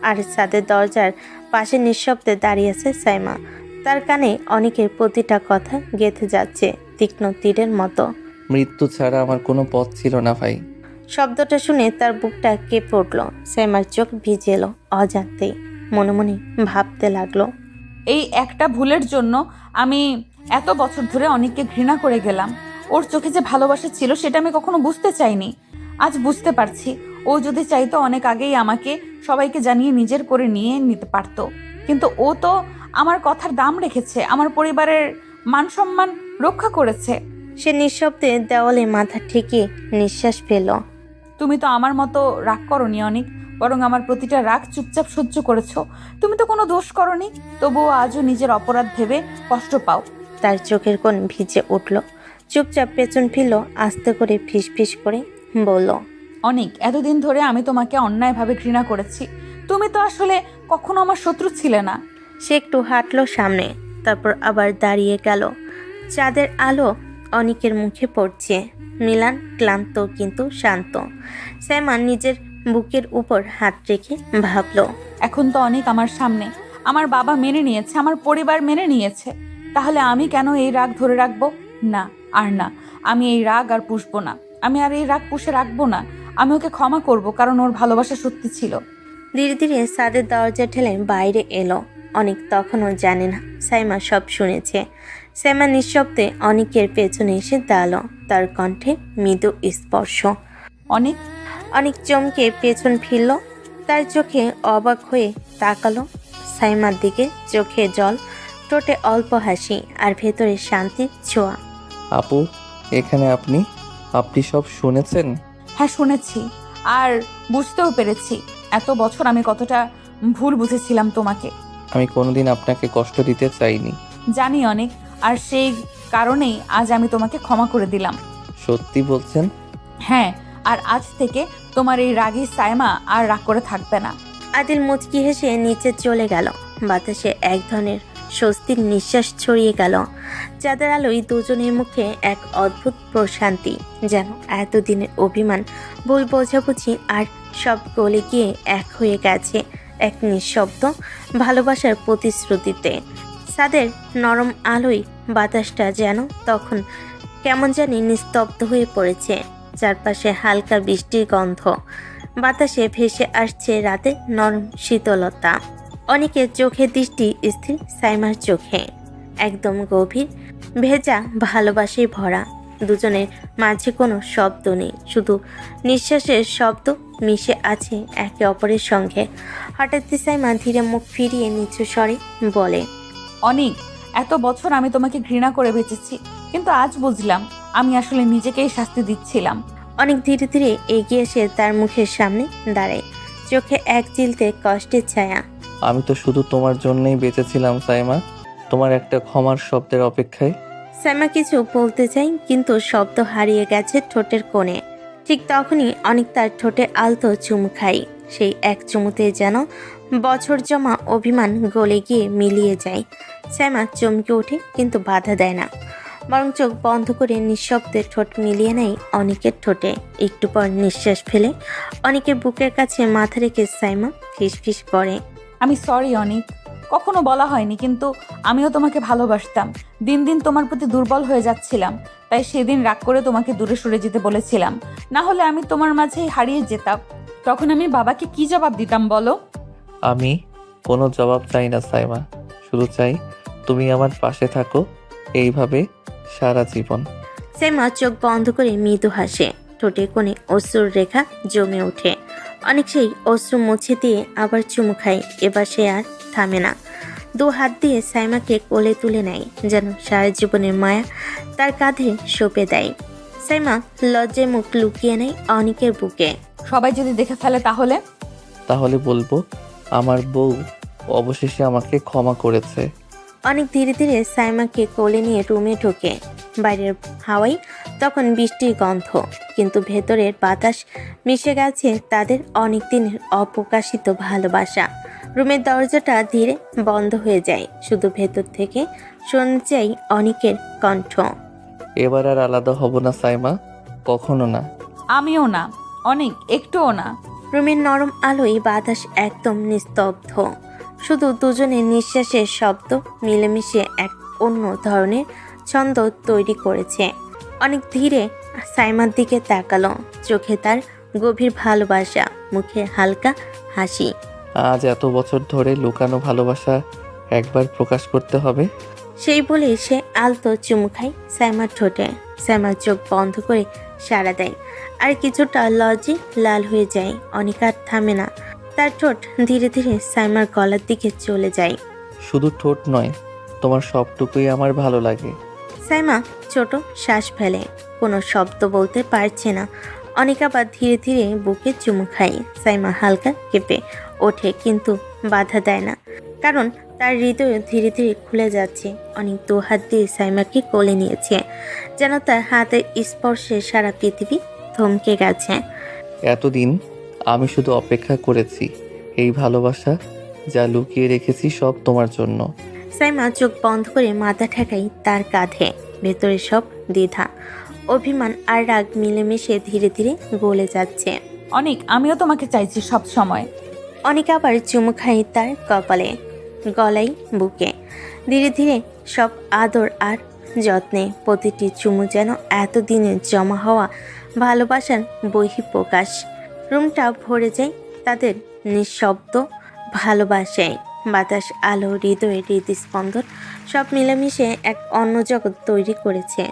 আর ছাদের দরজার পাশে নিঃশব্দে দাঁড়িয়ে আছে সাইমা। তার কানে অনেকের প্রতিটা কথা গেঁথে যাচ্ছে তীক্ষ্ণ তীরের মতো। মৃত্যু ছাড়া আমার কোনো পথ ছিল না ভাই। শব্দটা শুনে তার বুকটা কেঁপে উঠল, সাইমার চোখ ভিজে এলো অজান্তেই। মনে মনে ভাবতে লাগলো, এই একটা ভুলের জন্য আমি এত বছর ধরে অনেককে ঘৃণা করে গেলাম। ওর চোখে যে ভালোবাসা ছিল সেটা আমি কখনো বুঝতে চাইনি, আজ বুঝতে পারছি। ও যদি চাইতো অনেক আগেই আমাকে সবাইকে জানিয়ে নিজের করে নিয়ে নিতে পারতো, কিন্তু ও তো আমার কথার দাম রেখেছে, আমার পরিবারের মান সম্মান রক্ষা করেছে। সে নিঃশব্দে দেওয়ালে মাথা ঠেকিয়ে নিঃশ্বাস ফেল। তুমি তো আমার মতো রাগ করনি অনেক, বরং আমার প্রতিটা রাগ চুপচাপ সহ্য করেছো। তুমি তো কোনো দোষ করনি, তবুও আজও নিজের অপরাধ ভেবে কষ্ট পাও। তার চোখের কোণ ভিজে উঠল, চুপচাপ পেছন ফিরল, আস্তে করে ফিসফিস করে বলল, অনেক, এতদিন ধরে আমি তোমাকে অন্যায়ভাবে ঘৃণা করেছি। তুমি তো আসলে কখনো আমার শত্রু ছিলে না। সে একটু হাঁটলো সামনে, তারপর আবার দাঁড়িয়ে গেল। চাঁদের আলো অনিকের মুখে পড়ছে। মিলান ক্লান্ত কিন্তু শান্ত। সাইমা নিজের বুকের উপর হাত রেখে ভাবল, এখন তো অনেক আমার সামনে, আমার বাবা মেনে নিয়েছে, আমার পরিবার মেনে নিয়েছে, তাহলে আমি কেন এই রাগ ধরে রাখবো? না, আর না, আমি এই রাগ আর পুষবো না। আমি আর এই রাগ পুষে রাখবো না। আমি ওকে ক্ষমা করব, কারণ ওর ভালোবাসা সত্যি ছিল। ধীরে ধীরে ছাদের দরজা ঠেলে বাইরে এলো। অনেক তখনও জানে না সাইমা সব শুনেছে। সাইমা নিঃশব্দে অনেকের পেছনে এসে দাঁড়ালো, তার কণ্ঠে মৃদু স্পর্শ। অনেক অনেক চমকে পেছন ফিরল, তার চোখে অবাক হয়ে তাকালো সাইমার দিকে। চোখে জল, ঠোঁটে অল্প হাসি, আর ভেতরে শান্তির ছোঁয়া। আপু, এখানে আপনি আপনি সব শুনেছেন? হ্যাঁ, শুনেছি, আর বুঝতেও পেরেছি এত বছর আমি কতটা ভুল বুঝেছিলাম তোমাকে। আমি কোনোদিন আপনাকে কষ্ট দিতে চাইনি। জানি অনেক, আর সেই কারণেই আজ আমি তোমাকে ক্ষমা করে দিলাম। সত্যি বলছেন? হ্যাঁ, আর আজ থেকে তোমার এই রাগী সাইমা আর রাগ করে থাকবে না। আদিল মুচকি হেসে নিচে চলে গেল। বাতাসে এক ধরনের স্বস্তির নিঃশ্বাস ছড়িয়ে গেল। চাঁদের আলোয় দুজনের মুখে এক অদ্ভুত প্রশান্তি, যেন এতদিনের অভিমান, ভুল বোঝাবুঝি আর সব গলে গিয়ে এক হয়ে গেছে এক নিঃশব্দ ভালোবাসার প্রতিশ্রুতিতে। ছাদের নরম আলোয় বাতাসটা যেন তখন কেমন জানি নিস্তব্ধ হয়ে পড়েছে। চারপাশে হালকা বৃষ্টির গন্ধ, বাতাসে ভেসে আসছে রাতে নরম শীতলতা। অনেকের চোখে দৃষ্টি স্থির সাইমার চোখে, একদম গভীর ভেজা ভালোবাসায় ভরা। দুজনের মাঝে কোনো শব্দ নেই, শুধু নিঃশ্বাসের শব্দ মিশে আছে একে অপরের সঙ্গে। হঠাৎ সাইমা ধীরে মুখ ফিরিয়ে নিচু স্বরে বলে, অনেক, এত বছর আমি তোমাকে ঘৃণা করে বেঁচেছি, কিন্তু আজ বুঝলাম আমি আসলে নিজেকেই শাস্তি দিচ্ছিলাম। অনেক ধীরে ধীরে এগিয়ে এসে তার মুখের সামনে দাঁড়ায়, চোখে এক চিলতে কষ্টের ছায়া। আমি তো শুধু তোমার জন্যই বেঁচেছিলাম সাইমা, তোমার একটা ক্ষমার শব্দের অপেক্ষায়। সাইমা কিছু বলতে চাই, কিন্তু শব্দ হারিয়ে গেছে ঠোঁটের কোণে। ঠিক তখনই অনেক তার ঠোঁটে আলতো চুমু খাই। সেই এক চুমুতে যেন বছর জমা অভিমান গলে গিয়ে মিলিয়ে যায়। সাইমা চমকে ওঠে, কিন্তু বাধা দেয় না, বরং চোখ বন্ধ করে নিঃশব্দে ঠোঁট মিলিয়ে নেয় অনেকের ঠোঁটে। একটু পর নিঃশ্বাস ফেলে অনেকের বুকের কাছে মাথা রেখে সাইমা ফিসফিস করে। আমি সরি অনিক, কখনো বলা হয়নি, কিন্তু আমিও তোমাকে ভালোবাসতাম। দিন দিন তোমার প্রতি দুর্বল হয়ে যাচ্ছিলাম, তাই সেদিন রাগ করে তোমাকে দূরে সরে যেতে বলেছিলাম। না হলে আমি তোমার মাঝেই হারিয়ে যেতাম। তখন আমি বাবাকে কি জবাব দিতাম বলো? আমি কোনো জবাব চাই না সাইমা, শুধু চাই তুমি আমার পাশে থাকো, এইভাবে সারা জীবন। সাইমা চোখ বন্ধ করে মৃদু হাসে, ঠোঁটে কোণে অশ্রুর রেখা জমে ওঠে। অনেক সেই অশ্রু মুছে দিয়ে আবার চুমু খায়। এবার সে আর থামে না, দু হাত দিয়ে সাইমাকে কোলে তুলে নেয়, যেন সারা জীবনের মায়া তার কাঁধে সঁপে দেয়। সাইমা লজ্জায় মুখ লুকিয়ে নেয় অনেকের বুকে। সবাই যদি দেখে ফেলে তাহলে? তাহলে বলবো আমার বউ অবশেষে আমাকে ক্ষমা করেছে। অনেক ধীরে ধীরে সাইমাকে কোলে নিয়ে রুমে ঢোকে। বাইরের হাওয়ায় তখন বৃষ্টির গন্ধ, কিন্তু ভেতরের বাতাস মিশে গেছে তাদের অনেক দিনের অপ্রকাশিত ভালোবাসা। রুমের দরজাটা ধীরে বন্ধ হয়ে যায়, শুধু ভেতর থেকে শোনা যায় অনেকের কণ্ঠ। এবার আর আলাদা হব না সাইমা, কখনো না। আমিও না অনেক, একটুও না। রুমের নরম আলোয় বাতাস একদম নিস্তব্ধ, শুধু দুজনের নিঃশ্বাসের শব্দ মিলেমিশে এক অন্য ধরনের ছন্দ তৈরি করেছে। অনেক ধীরে সাইমার দিকে তাকালো, চোখে তার গভীর ভালোবাসা, মুখে হালকা হাসি। আজ এত বছর ধরে লুকানো ভালোবাসা একবার প্রকাশ করতে হবে। সেই বলে সে আলতো চুমু খায় সাইমার ঠোঁটে। সাইমার চোখ বন্ধ করে সাড়া দেয়, আর কিছুটা লজ্জে লাল হয়ে যায়। অনেক আর থামে না, তার ঠোঁট ধীরে ধীরে সাইমার গলার দিকে চলে যায়। শুধু ঠোঁট নয়, তোমার সবটুকুই আমার ভালো লাগে। সাইমা ছোট শ্বাস ফেলে, কোনো শব্দ বলতে পারছে না। অনেক আবার ধীরে ধীরে বুকে চুমু খায়। সাইমা হালকা কেঁপে ওঠে, কিন্তু বাধা দেয় না, কারণ তার হৃদয় ধীরে ধীরে খুলে যাচ্ছে। অনেক দু হাত দিয়ে সাইমাকে কোলে নিয়েছে, যেন তার হাতের স্পর্শে সারা পৃথিবী থমকে গেছে। এতদিন আমি শুধু অপেক্ষা করেছি, এই ভালোবাসা যা লুকিয়ে রেখেছি সব তোমার জন্য। সাইমা চোখ বন্ধ করে মাথা ঠেকাই তার কাঁধে। ভেতরে সব দ্বিধা, অভিমান আর রাগ মিলেমিশে ধীরে ধীরে গলে যাচ্ছে। অনেক, আমিও তোমাকে চাইছি সব সময়। অনেক আবার চুমু খাই তার কপালে, গলায়, বুকে। ধীরে ধীরে সব আদর আর যত্নে, প্রতিটি চুমু যেন এতদিনের জমা হওয়া ভালোবাসার বহিঃপ্রকাশ। রুমটা ভরে যায় তাদের নিঃশব্দ ভালোবাসায়। বাতাস, আলো, হৃদয়ের হৃদস্পন্দন সব মিলেমিশে এক অন্য জগৎ তৈরি করেছে।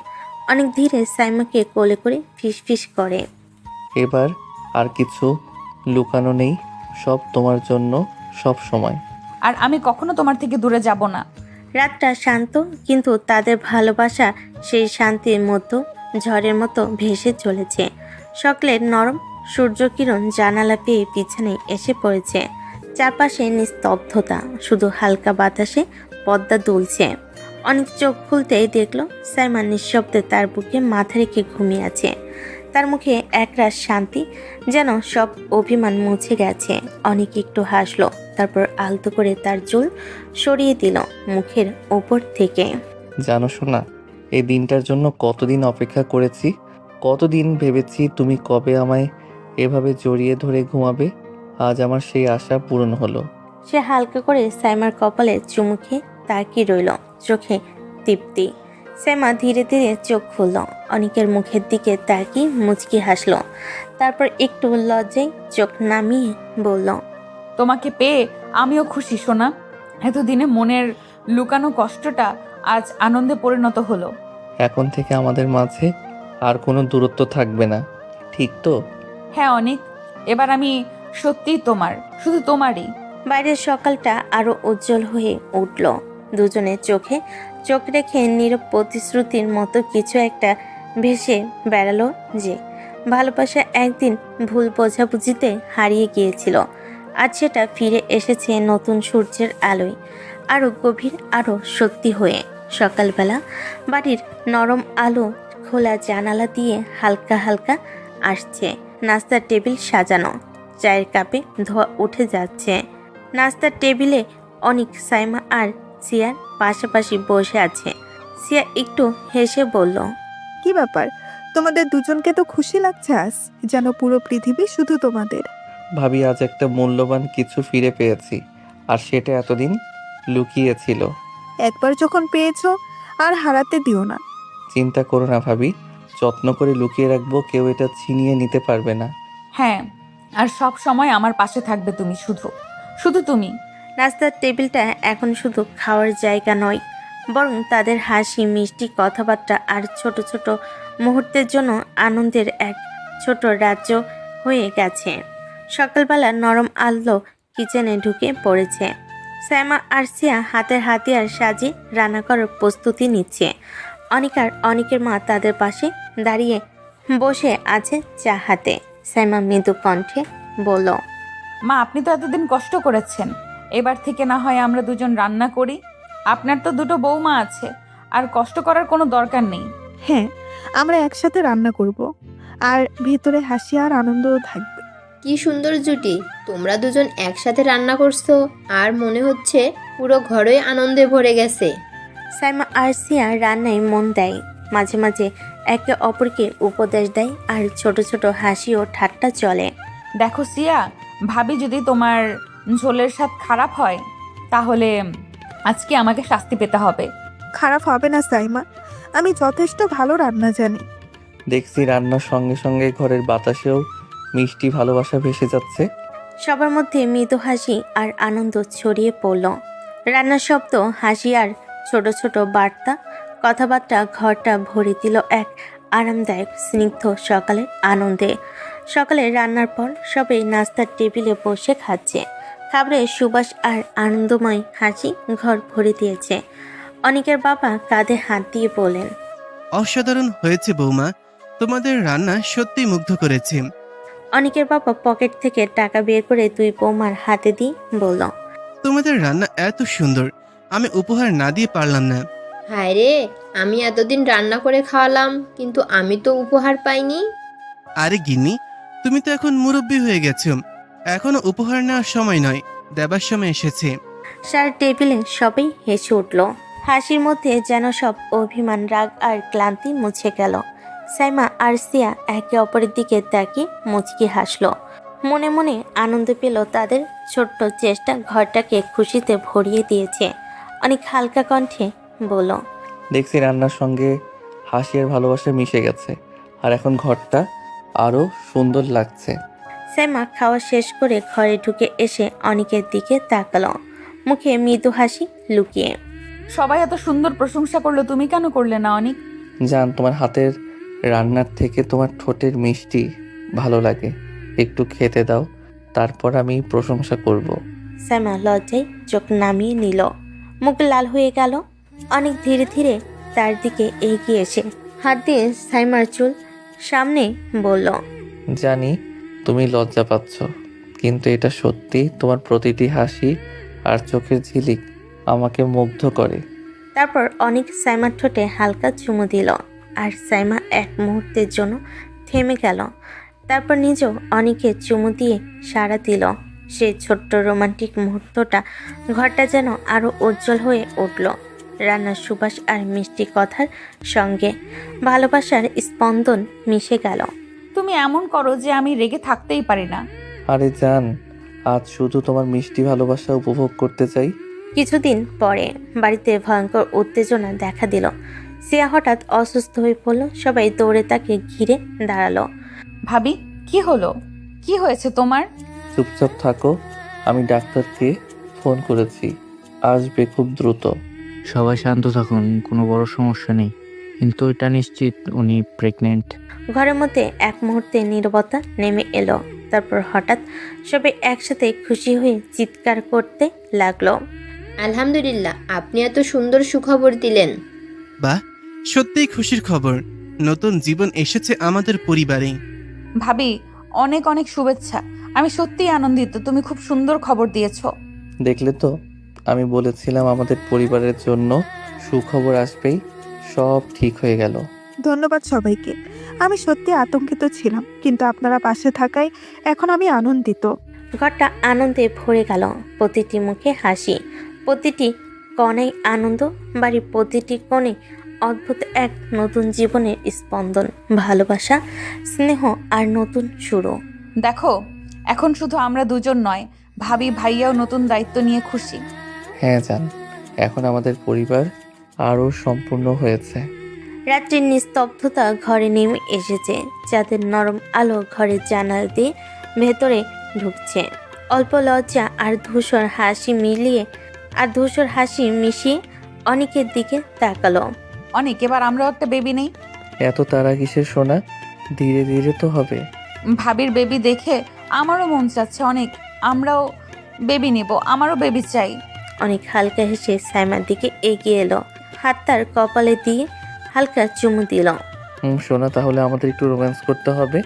অনেক ধীরে সাইমাকে কোলে করে ফিসফিস করে। এবার আর কিছু লুকানো নেই, সব তোমার জন্য সব সময়। আর আমি কখনো তোমার থেকে দূরে যাব না। রাতটা শান্ত, কিন্তু তাদের ভালোবাসা সেই শান্তির মতো ঝড়ের মতো ভেসে চলেছে। সকালের নরম সূর্যকিরণ জানালা পেয়ে পিছনে এসে পড়েছে। চারপাশে নিস্তব্ধতা, শুধু হালকা বাতাসে পদ্মা দুলছে। অনেক চোখ খুলতেই দেখলো সাইমা নিঃশব্দে তার বুকে মাথা রেখে ঘুমিয়ে আছে। তার মুখে একরাশ শান্তি, যেন সব অভিমান মুছে গেছে। অনেক একটু হাসলো, তারপর আলতো করে তার চুল সরিয়ে দিল মুখের ওপর থেকে। জানো শোনা, এই দিনটার জন্য কতদিন অপেক্ষা করেছি, কতদিন ভেবেছি তুমি কবে আমায় এভাবে জড়িয়ে ধরে ঘুমাবে। আজ আমার সেই আশা পূরণ হলো। সে হালকা করে সাইমার কপালে চুমু খেয়ে তাকিয়ে রইল, চোখে তৃপ্তি। সাইমা ধীরে ধীরে চোখ খুলল, অনেকের মুখের দিকে তাকিয়ে মুচকি হাসলো, তারপর একটু লজ্জায় চোখ নামিয়ে বলল, তোমাকে পেয়ে আমিও খুশি সোনা। এতদিনে মনের লুকানো কষ্টটা আজ আনন্দে পরিণত হলো। এখন থেকে আমাদের মাঝে আর কোনো দূরত্ব থাকবে না, ঠিক তো? হ্যাঁ অনেক, এবার আমি সত্যিই তোমার, শুধু তোমারই। বাইরের সকালটা আরো উজ্জ্বল হয়ে উঠল। দুজনের চোখে চোখ রেখে নীরব প্রতিশ্রুতির মতো কিছু একটা ভেসে বেড়ালো যে ভালোবাসা একদিন ভুল বোঝাবুঝিতে হারিয়ে গিয়েছিল, আজ সেটা ফিরে এসেছে নতুন সূর্যের আলোয়, আরও গভীর, আরও সত্যি হয়ে। সকালবেলা বাড়ির নরম আলো খোলা জানালা দিয়ে হালকা হালকা আসছে। নাস্তার টেবিল সাজানো, চায়ের কাপে ধোয়া উঠে যাচ্ছে। নাস্তার টেবিলে অনেক, সাইমা আর সিয়ার পাশাপাশি বসে আছে। সিয়া একটু হেসে বলল, কি ব্যাপার, তোমাদের দুজনকে তো খুশি লাগছে আজ, যেন পুরো পৃথিবী শুধু তোমাদের। ভাবি আজ একটা মূল্যবান কিছু ফিরে পেয়েছি, আর সেটা এতদিন লুকিয়েছিল। একবার যখন পেয়েছো আর হারাতে দিও না। চিন্তা করো না ভাবি, যত্ন করে লুকিয়ে রাখবো, কেউ এটা ছিনিয়ে নিতে পারবে না। হ্যাঁ, আর সব সময় আমার পাশে থাকবে তুমি, শুধু শুধু তুমি। নাস্তার টেবিলটা এখন শুধু খাওয়ার জায়গা নয়, বরং তাদের হাসি, মিষ্টি কথাবার্তা আর ছোট ছোট মুহূর্তের জন্য আনন্দের এক ছোট রাজ্য হয়ে গেছে। সকালবেলা নরম আলো কিচেনে ঢুকে পড়েছে। সাইমা আর সিয়া হাতের হাতিয়ার সাজে রান্না করার প্রস্তুতি নিচ্ছে। অনিকের মা তাদের পাশে দাঁড়িয়ে বসে আছে চা হাতে। সাইমা মৃদু কণ্ঠে বলল, মা, আপনি তো এতদিন কষ্ট করেছেন, এবার থেকে না হয় আমরা দুজন রান্না করি। আপনার তো দুটো বৌমা আছে, আর কষ্ট করার কোনো দরকার নেই। হ্যাঁ, আমরা একসাথে রান্না করব, আর ভিতরে হাসি আর আনন্দও থাকবে। কি সুন্দর জুটি, তোমরা দুজন একসাথে রান্না করছো, আর মনে হচ্ছে পুরো ঘরই আনন্দে ভরে গেছে। সাইমা আর সিয়া রান্নায় মন দেয়, মাঝে মাঝে একে অপরকে উপদেশ দেয়, আর ছোট ছোট হাসি ও ঠাট্টা চলে। দেখো সিয়া, ভাবি যদি তোমার ঝোলের স্বাদ খারাপ হয়, তাহলে আজকে আমাকে শাস্তি পেতে হবে। খারাপ হবে না সাইমা, আমি যথেষ্ট ভালো রান্না জানি। দেখছি রান্নার সঙ্গে সঙ্গে ঘরের বাতাসেও মিষ্টি ভালোবাসা ভেসে যাচ্ছে। সবার মধ্যে মৃদু হাসি আর আনন্দ ছড়িয়ে পড়ল। রান্নার শব্দ, হাসি আর ছোট ছোট বার্তা, কথাবার্তা ঘরটা ভরে দিল এক আরামদায়ক স্নিগ্ধ সকালের আনন্দে। সকালে রান্নার পর সবাই নাস্তার টেবিলে বসে খাচ্ছে। খাবারের সুবাস আর আনন্দময় হাসি ঘর ভরে দিয়েছে। অনিকের বাবা কাঁধে হাত দিয়ে বলেন, অসাধারণ হয়েছে বৌমা, তোমাদের রান্না সত্যি মুগ্ধ করেছে। অনিকের বাবা পকেট থেকে টাকা বের করে দুই বৌমার হাতে দিয়ে বলল, তোমাদের রান্না এত সুন্দর, আমি উপহার না দিয়ে পারলাম না। হায় রে, আমি এতদিন রান্না করে খাওয়ালাম, কিন্তু আমি তো উপহার পাইনি। আরে গিন্নি, তুমি তো এখন মুরব্বী হয়ে গেছো, এখনো উপহার নেওয়ার সময় নয়, দেবার সময় এসেছে। সার টেবিলে সবাই হেসে উঠল। হাসির মধ্যে যেন সব অভিমান, রাগ আর ক্লান্তি মুছে গেল। সাইমা আর সিয়া একে অপরের দিকে তাকিয়ে মুচকি হাসল। মনে মনে আনন্দ পেল, তাদের ছোট্ট চেষ্টা ঘরটাকে খুশিতে ভরিয়ে দিয়েছে। অনেক হালকা কণ্ঠে বলল, দেখছি রান্নার সঙ্গে হাসি আর ভালোবাসা মিশে গেছে, আর এখন ঘরটা আরো সুন্দর লাগছে। সাইমা খাওয়া শেষ করে ঘরে ঢুকে এসে অনিকের দিকে তাকালো, মুখে মৃদু হাসি লুকিয়ে। সবাই এত সুন্দর প্রশংসা করলো, তুমি কেন করলে না অনিক? জান, তোমার হাতের রান্নার থেকে তোমার ঠোঁটের মিষ্টি ভালো লাগে, একটু খেতে দাও, তারপর আমি প্রশংসা করব। সাইমা লজ্জায় চোখ নামিয়ে নিল, মুখ লাল হয়ে গেল। অনেক ধীরে ধীরে তার দিকে এগিয়ে এসে হাত দিয়ে সাইমার চুল সামনে বলল, জানি তুমি লজ্জা পাচ্ছ, কিন্তু এটা সত্যি, তোমার প্রতিটি হাসি আর চোখের ঝিলিক আমাকে মুগ্ধ করে। তারপর অনেক সাইমার ঠোঁটে হালকা চুমু দিল, আর সাইমা এক মুহূর্তের জন্য থেমে গেল। তারপর নিজেও অনেকে চুমু দিয়ে সাড়া দিল। সেই ছোট্ট রোমান্টিক মুহূর্তটা ঘরটা যেন আরও উজ্জ্বল হয়ে উঠল। রান্নার সুবাস আর মিষ্টি কথার সঙ্গে ভালোবাসার স্পন্দন মিশে গেল। তুমি এমন করো যে আমি রেগে থাকতেই পারি না। আরে জান, আজ শুধু তোমার মিষ্টি ভালোবাসা উপভোগ করতে চাই। কিছুদিন পরে বাড়িতে ভয়ঙ্কর উত্তেজনা দেখা দিল। সিয়া হঠাৎ অসুস্থ হয়ে পড়ল। সবাই দৌড়ে তাকে ঘিরে দাঁড়ালো। ভাবি, কি হলো? কি হয়েছে তোমার? চুপচাপ থাকো, আমি ডাক্তারকে ফোন করেছি, আসবে খুব দ্রুত। সবাই শান্ত থাকুন, কোনো বড় সমস্যা নেই, কিন্তু এটা নিশ্চিত উনি প্রেগনেন্ট। ঘরের মধ্যে এক মুহূর্তে নীরবতা নেমে এলো। তারপর হঠাৎ সবাই একসাথে খুশি হয়ে চিৎকার করতে লাগলো। আলহামদুলিল্লাহ, আপনি এত সুন্দর সুখবর দিলেন। বাহ, সত্যিই খুশির খবর, নতুন জীবন এসেছে আমাদের পরিবারে। ভাবি, অনেক অনেক শুভেচ্ছা। আমি সত্যিই আনন্দিত, তুমি খুব সুন্দর খবর দিয়েছো। দেখলে তো, আমি বলেছিলাম আমাদের পরিবারের জন্য সুখবর আসবেই। সব ঠিক হয়ে গেল। ধন্যবাদ সবাইকে। আমি সত্যি আতঙ্কিত ছিলাম, কিন্তু আপনারা পাশে থাকায় এখন আমি আনন্দিত। ঘরটা আনন্দে ভরে গেল। প্রতিটি মুখে হাসি, প্রতিটি কণাই আনন্দ, বাড়ির প্রতিটি কোণে অদ্ভুত এক নতুন জীবনের স্পন্দন, ভালোবাসা, স্নেহ আর নতুন শুরু। দেখো, এখন শুধু আমরা দুজন নয়, ভাবি ভাইয়াও নতুন দায়িত্ব নিয়ে খুশি। হ্যাঁ জান, এখন আমাদের পরিবার আরও সম্পূর্ণ হয়েছে। রাত্রির নিস্তব্ধতা ঘরে নেমে এসেছে। চাঁদের নরম আলো ঘরের জানালা দিয়ে ভেতরে ঢুকছে। অল্প লজ্জা আর ধূসর হাসি মিশিয়ে অনেকের দিকে তাকালো। অনেক, এবার আমরাও একটা বেবি নেই। এত তারা কিসের সোনা, ধীরে ধীরে তো হবে। ভাবির বেবি দেখে আমারও মন চাচ্ছে অনেক, আমরাও বেবি নেব, আমারও বেবি চাই। অনেক হালকা হেসে সাইমার দিকে এগিয়ে এলো, হাত তার কপালে দিয়ে হালকা চুমু দিল। সোনা, তাহলে আমাদের একটু রোম্যান্স করতে হবে।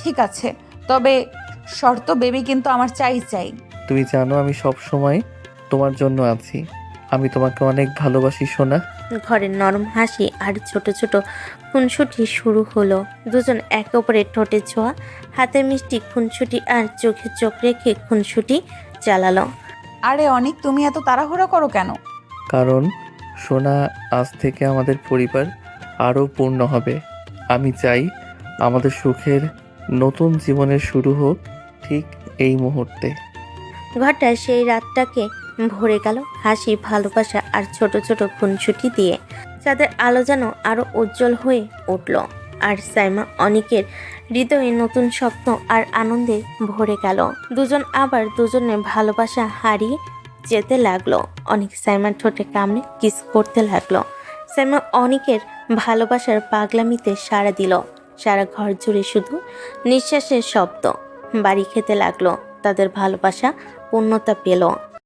ঠিক আছে, তবে শর্ত, বেবি কিন্তু আমার চাই। তুমি জানো আমি সব সময় তোমার জন্য আছি। আমি তোমাকে অনেক ভালোবাসি সোনা। ঘরের নরম হাসি আর ছোট ছোট খুনসুটি শুরু হলো। দুজন একে অপরের ঠোঁটে ছোঁয়া, হাতে মিষ্টি খুনসুটি আর চোখে চোখ রেখে খুনসুটি চালালো। আরে অনেক, তুমি এত তাড়াহুড়ো করো কেন? কারণ সোনা, আজ থেকে আমাদের পরিবার আরও পূর্ণ হবে। আমি চাই আমাদের সুখের নতুন জীবনের শুরু হোক ঠিক এই মুহূর্তে। ঘরটা সেই রাতটাকে ভরে গেল হাসি, ভালোবাসা আর ছোট ছোট খুনসুটি দিয়ে। চাঁদের আলো যেন আরো উজ্জ্বল হয়ে উঠল, আর সাইমা অনেকের হৃদয়ে নতুন স্বপ্ন আর আনন্দে ভরে গেল। দুজন আবার দুজনের ভালোবাসা হারিয়ে যেতে লাগলো। অনেক সাইমার ঠোঁটে কামড়ে কিস করতে লাগলো। সাইমা অনেকের ভালোবাসার পাগলামিতে সাড়া দিল। সারা ঘর জুড়ে শুধু নিঃশ্বাসের শব্দ। বাড়ি খেতে লাগলো, তাদের ভালোবাসা পূর্ণতা পেল।